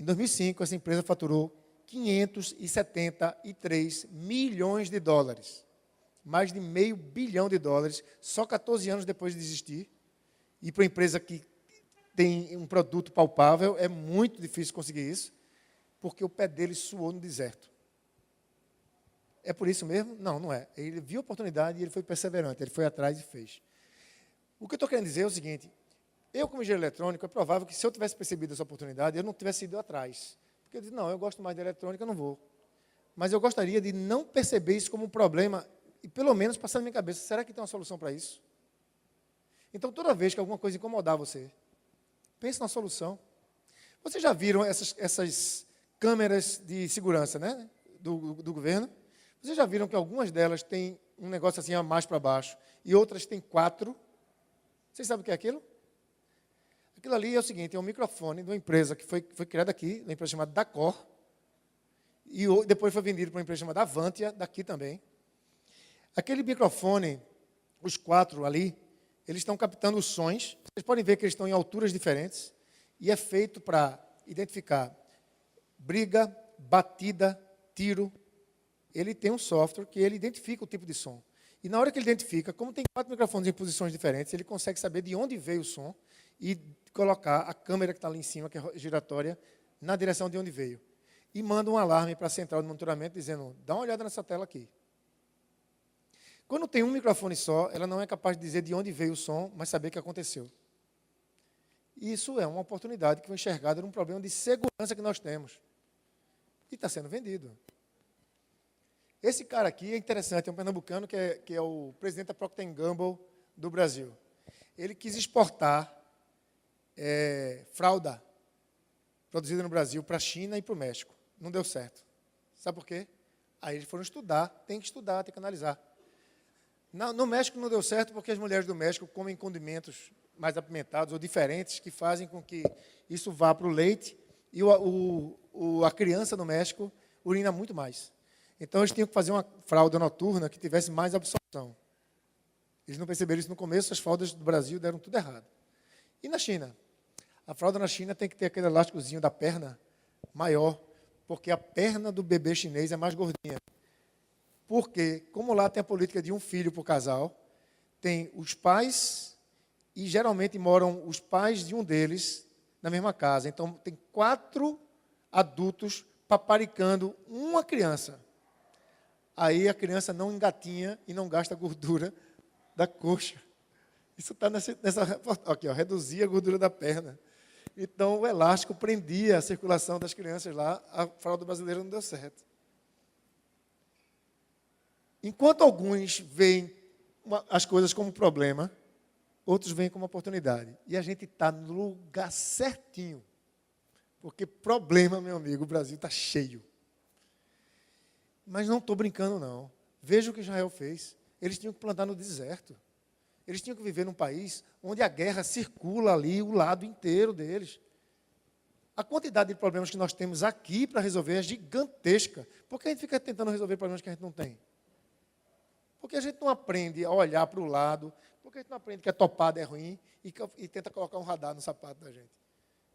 Em 2005, essa empresa faturou 573 milhões de dólares. Mais de $500 bilhão, só 14 anos depois de existir. E para uma empresa que tem um produto palpável, é muito difícil conseguir isso, porque o pé dele suou no deserto. É por isso mesmo? Não, não é. Ele viu a oportunidade e ele foi perseverante, ele foi atrás e fez. O que eu estou querendo dizer é o seguinte, eu como engenheiro eletrônico, é provável que se eu tivesse percebido essa oportunidade, eu não tivesse ido atrás. Porque eu disse, não, eu gosto mais de eletrônica, eu não vou. Mas eu gostaria de não perceber isso como um problema, e pelo menos passar na minha cabeça, será que tem uma solução para isso? Então, toda vez que alguma coisa incomodar você, pense na solução. Vocês já viram essas câmeras de segurança, né, do governo? Vocês já viram que algumas delas têm um negócio assim a mais para baixo, e outras têm 4. Vocês sabem o que é aquilo? Aquilo ali é o seguinte, é um microfone de uma empresa que foi criada aqui, uma empresa chamada Dacor, e depois foi vendido para uma empresa chamada Avantia, daqui também. Aquele microfone, os 4 ali, eles estão captando os sons. Vocês podem ver que eles estão em alturas diferentes, e é feito para identificar briga, batida, tiro. Ele tem um software que ele identifica o tipo de som. E na hora que ele identifica, como tem 4 microfones em posições diferentes, ele consegue saber de onde veio o som e colocar a câmera que está ali em cima, que é giratória, na direção de onde veio. E manda um alarme para a central de monitoramento dizendo, dá uma olhada nessa tela aqui. Quando tem um microfone só, ela não é capaz de dizer de onde veio o som, mas saber o que aconteceu. Isso é uma oportunidade que foi enxergada num problema de segurança que nós temos. E está sendo vendido. Esse cara aqui é interessante, é um pernambucano que é o presidente da Procter & Gamble do Brasil. Ele quis exportar fralda produzida no Brasil para a China e para o México. Não deu certo. Sabe por quê? Aí eles foram estudar, tem que analisar. No México não deu certo porque as mulheres do México comem condimentos mais apimentados ou diferentes que fazem com que isso vá para o leite e a criança no México urina muito mais. Então, eles tinham que fazer uma fralda noturna que tivesse mais absorção. Eles não perceberam isso no começo, as fraldas do Brasil deram tudo errado. E na China? A fralda na China tem que ter aquele elásticozinho da perna maior, porque a perna do bebê chinês é mais gordinha. Porque, como lá tem a política de um filho por casal, tem os pais, e geralmente moram os pais de um deles na mesma casa. Então, tem 4 adultos paparicando uma criança. Aí a criança não engatinha e não gasta gordura da coxa. Isso está nessa aqui, ó, reduzir a gordura da perna. Então, o elástico prendia a circulação das crianças lá, a fralda brasileira não deu certo. Enquanto alguns veem as coisas como problema, outros veem como oportunidade. E a gente está no lugar certinho. Porque problema, meu amigo, o Brasil está cheio. Mas não estou brincando, não. Veja o que Israel fez. Eles tinham que plantar no deserto. Eles tinham que viver num país onde a guerra circula ali, o lado inteiro deles. A quantidade de problemas que nós temos aqui para resolver é gigantesca. Por que a gente fica tentando resolver problemas que a gente não tem? Porque a gente não aprende a olhar para o lado, porque a gente não aprende que a topada é ruim e tenta colocar um radar no sapato da gente.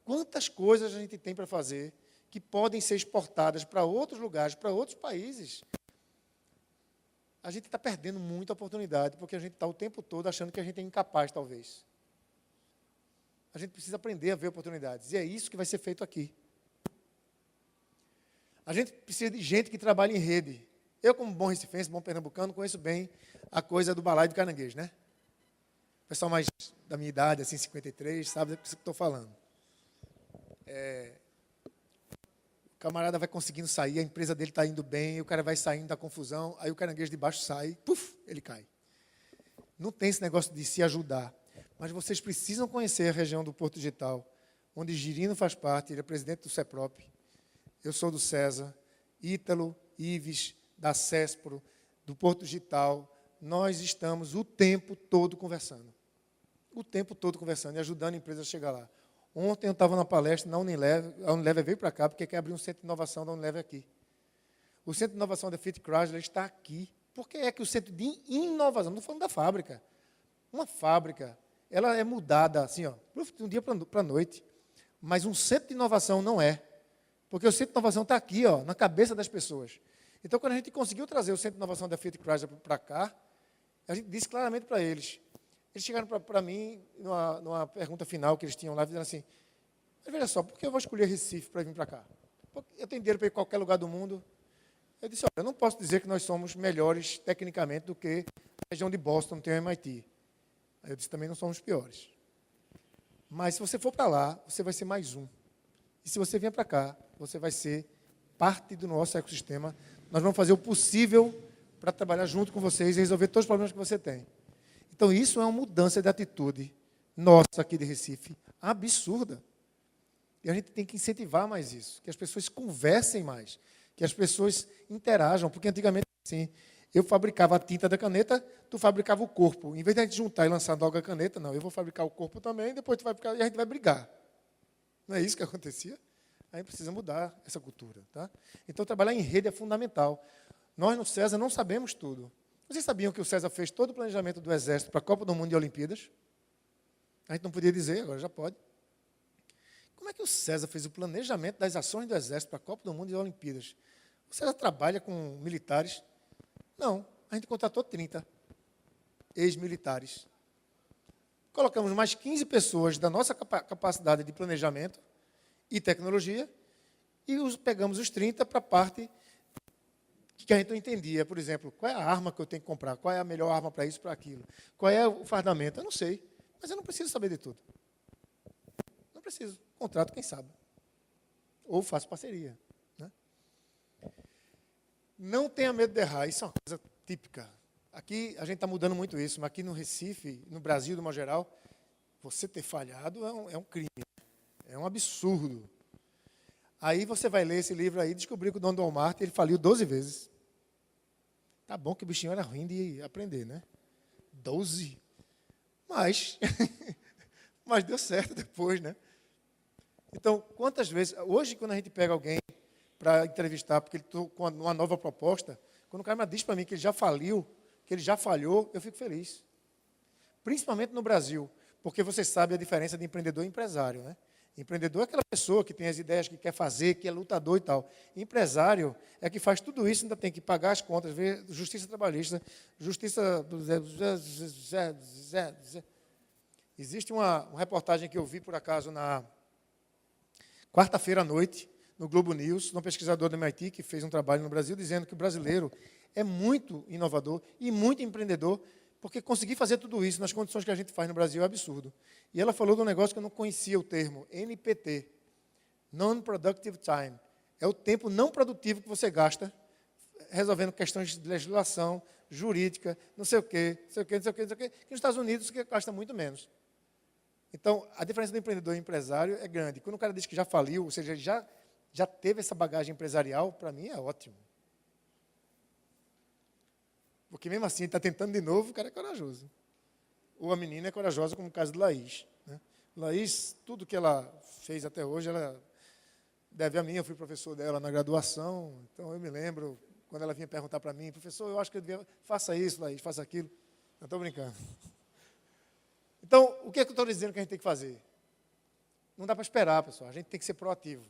Quantas coisas a gente tem para fazer que podem ser exportadas para outros lugares, para outros países? A gente está perdendo muita oportunidade, porque a gente está o tempo todo achando que a gente é incapaz, talvez. A gente precisa aprender a ver oportunidades, e é isso que vai ser feito aqui. A gente precisa de gente que trabalhe em rede. Eu, como bom recifense, bom pernambucano, conheço bem a coisa do balaio do caranguejo, né? O pessoal mais da minha idade, assim, 53, sabe do que estou falando. O camarada vai conseguindo sair, a empresa dele está indo bem, o cara vai saindo da confusão, aí o caranguejo de baixo sai, puf, ele cai. Não tem esse negócio de se ajudar. Mas vocês precisam conhecer a região do Porto Digital, onde Girino faz parte, ele é presidente do CEPROP, eu sou do César, Ítalo, Ives, da CESPRO, do Porto Digital, nós estamos o tempo todo conversando. O tempo todo conversando e ajudando a empresa a chegar lá. Ontem eu estava na palestra na Unilever, a Unilever veio para cá porque quer abrir um centro de inovação da Unilever aqui. O centro de inovação da Fiat Chrysler está aqui. Por que é que o centro de inovação, não estou falando da fábrica, uma fábrica, ela é mudada assim, ó, de um dia para a noite, mas um centro de inovação não é, porque o centro de inovação está aqui, ó, na cabeça das pessoas. Então, quando a gente conseguiu trazer o centro de inovação da Fiat Chrysler para cá, a gente disse claramente para eles. Eles chegaram para mim, numa pergunta final que eles tinham lá, dizendo assim, mas veja só, por que eu vou escolher Recife para vir para cá? Porque eu tenho dinheiro para ir para qualquer lugar do mundo. Eu disse, olha, eu não posso dizer que nós somos melhores tecnicamente do que a região de Boston, tem o MIT. Aí eu disse, também não somos piores. Mas se você for para lá, você vai ser mais um. E se você vier para cá, você vai ser parte do nosso ecossistema. Nós vamos fazer o possível para trabalhar junto com vocês e resolver todos os problemas que você tem. Então, isso é uma mudança de atitude nossa aqui de Recife, absurda. E a gente tem que incentivar mais isso, que as pessoas conversem mais, que as pessoas interajam, porque antigamente, assim, Eu fabricava a tinta da caneta, tu fabricava o corpo. Em vez de a gente juntar e lançar logo a caneta, não, eu vou fabricar o corpo também, depois tu vai fabricar, e a gente vai brigar. Não é isso que acontecia? Aí precisa mudar essa cultura. Tá? Então, trabalhar em rede é fundamental. Nós, no César, não sabemos tudo. Vocês sabiam que o César fez todo o planejamento do Exército para a Copa do Mundo e Olimpíadas? A gente não podia dizer, agora já pode. Como é que o César fez o planejamento das ações do Exército para a Copa do Mundo e Olimpíadas? O César trabalha com militares? Não, a gente contratou 30 ex-militares. Colocamos mais 15 pessoas da nossa capacidade de planejamento e tecnologia e pegamos os 30 para a parte que a gente não entendia. Por exemplo, qual é a arma que eu tenho que comprar? Qual é a melhor arma para isso, para aquilo? Qual é o fardamento? Eu não sei, mas eu não preciso saber de tudo. Não preciso. Contrato quem sabe. Ou faço parceria. Né? Não tenha medo de errar. Isso é uma coisa típica. Aqui, a gente está mudando muito isso, mas aqui no Recife, no Brasil, de uma geral, você ter falhado é um crime. É um absurdo. Aí você vai ler esse livro aí e descobrir que o dono do Walmart, ele faliu 12 vezes. Tá bom que o bichinho era ruim de aprender, né? 12. Mas deu certo depois, né? Então, quantas vezes... Hoje, quando a gente pega alguém para entrevistar, porque ele está com uma nova proposta, quando o cara diz para mim que ele já faliu, que ele já falhou, eu fico feliz. Principalmente no Brasil, porque você sabe a diferença de empreendedor e empresário, né? Empreendedor é aquela pessoa que tem as ideias, que quer fazer, que é lutador e tal. Empresário é que faz tudo isso, ainda tem que pagar as contas, ver justiça trabalhista, justiça... Existe uma reportagem que eu vi, por acaso, na quarta-feira à noite, no Globo News, de um pesquisador do MIT, que fez um trabalho no Brasil, dizendo que o brasileiro é muito inovador e muito empreendedor, porque conseguir fazer tudo isso nas condições que a gente faz no Brasil é absurdo. E ela falou de um negócio que eu não conhecia o termo, NPT, Non-Productive Time. É o tempo não produtivo que você gasta resolvendo questões de legislação, jurídica, não sei o quê, não sei o quê, não sei o quê, não sei o quê, que nos Estados Unidos você gasta muito menos. Então, a diferença do empreendedor e empresário é grande. Quando o cara diz que já faliu, ou seja, já teve essa bagagem empresarial, para mim é ótimo. Porque mesmo assim, ele está tentando de novo, o cara é corajoso. Ou a menina é corajosa, como o caso de Laís. Né? Laís, tudo que ela fez até hoje, ela deve a mim. Eu fui professor dela na graduação, então eu me lembro, quando ela vinha perguntar para mim, professor, eu acho que eu devia... Faça isso, Laís, faça aquilo. Não estou brincando. Então, o que é que eu estou dizendo que a gente tem que fazer? Não dá para esperar, pessoal. A gente tem que ser proativo.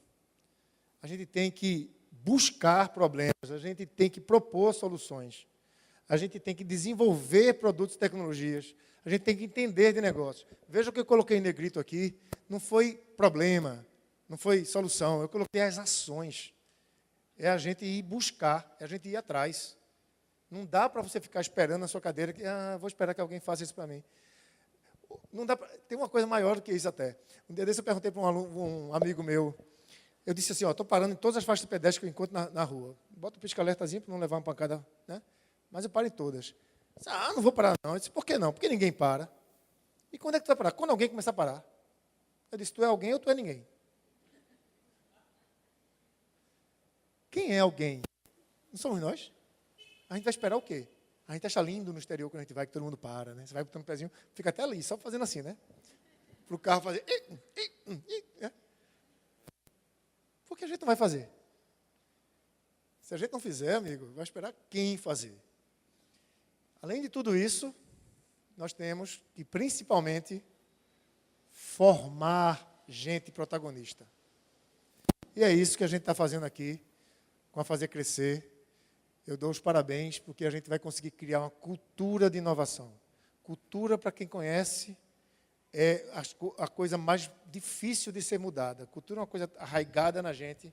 A gente tem que buscar problemas, a gente tem que propor soluções. A gente tem que desenvolver produtos e tecnologias. A gente tem que entender de negócio. Veja o que eu coloquei em negrito aqui. Não foi problema, não foi solução. Eu coloquei as ações. É a gente ir buscar, é a gente ir atrás. Não dá para você ficar esperando na sua cadeira que vou esperar que alguém faça isso para mim. Não dá pra, tem uma coisa maior do que isso até. Um dia desse eu perguntei para um amigo meu. Eu disse assim, estou parando em todas as faixas de pedestre que eu encontro na rua. Bota o pisca-alertazinho para não levar uma pancada, né? Mas eu paro em todas. Eu disse, não vou parar não. Eu disse, por que não? Porque ninguém para. E quando é que tu vai parar? Quando alguém começar a parar. Eu disse, tu é alguém ou tu é ninguém? Quem é alguém? Não somos nós? A gente vai esperar o quê? A gente acha lindo no exterior quando a gente vai, que todo mundo para, né? Você vai botando o pezinho, fica até ali, só fazendo assim, né? Para o carro fazer... né? Por que a gente não vai fazer? Se a gente não fizer, amigo, vai esperar quem fazer? Além de tudo isso, nós temos que, principalmente, formar gente protagonista. E é isso que a gente está fazendo aqui, com a Fazer Crescer. Eu dou os parabéns, porque a gente vai conseguir criar uma cultura de inovação. Cultura, para quem conhece, é a coisa mais difícil de ser mudada. Cultura é uma coisa arraigada na gente,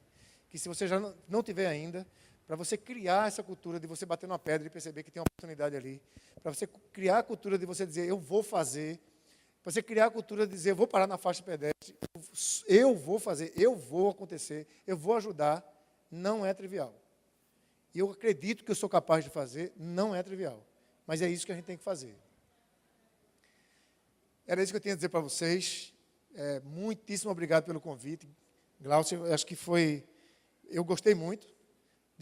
que se você já não tiver ainda, para você criar essa cultura de você bater numa pedra e perceber que tem uma oportunidade ali, para você criar a cultura de você dizer, eu vou fazer, para você criar a cultura de dizer, eu vou parar na faixa pedestre, eu vou fazer, eu vou acontecer, eu vou ajudar, não é trivial. E eu acredito que eu sou capaz de fazer, não é trivial. Mas é isso que a gente tem que fazer. Era isso que eu tinha a dizer para vocês. Muitíssimo obrigado pelo convite. Glaucio, acho que foi... Eu gostei muito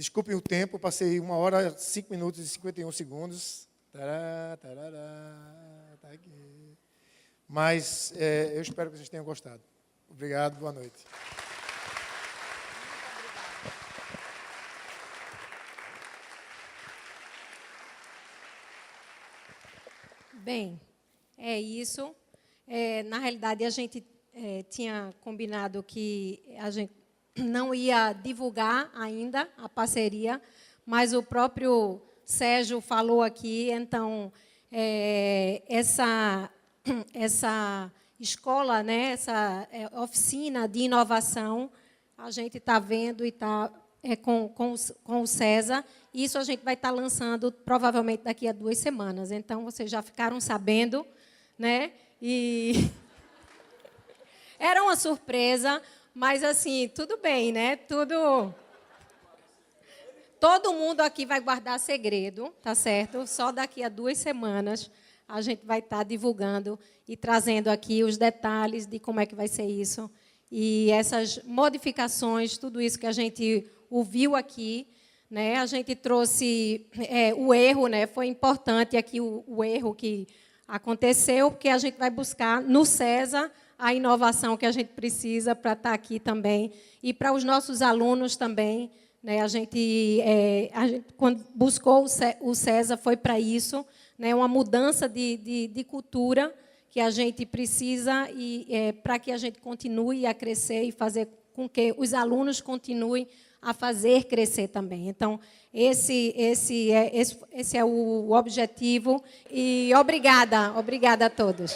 Desculpem o tempo, passei 1 hora, 5 minutos e 51 segundos. Tará, tarará, tá aqui. Mas eu espero que vocês tenham gostado. Obrigado, boa noite. Bem, é isso. Na realidade, a gente tinha combinado que a gente não ia divulgar ainda a parceria, mas o próprio Sérgio falou aqui, então, essa escola, né, essa oficina de inovação, a gente está vendo e está com o César. Isso a gente vai estar lançando provavelmente daqui a 2 semanas. Então, vocês já ficaram sabendo, né? E era uma surpresa, mas assim, tudo bem, né? Todo mundo aqui vai guardar segredo, tá certo? Só daqui a 2 semanas a gente vai estar divulgando e trazendo aqui os detalhes de como é que vai ser isso. E essas modificações, tudo isso que a gente ouviu aqui, né? A gente trouxe o erro, né? Foi importante aqui o erro que aconteceu, porque a gente vai buscar no César a inovação que a gente precisa para estar aqui também. E para os nossos alunos também, né? A gente quando buscou o César, foi para isso, né? Uma mudança de cultura que a gente precisa para que a gente continue a crescer e fazer com que os alunos continuem a fazer crescer também. Então, esse é o objetivo. E obrigada a todos.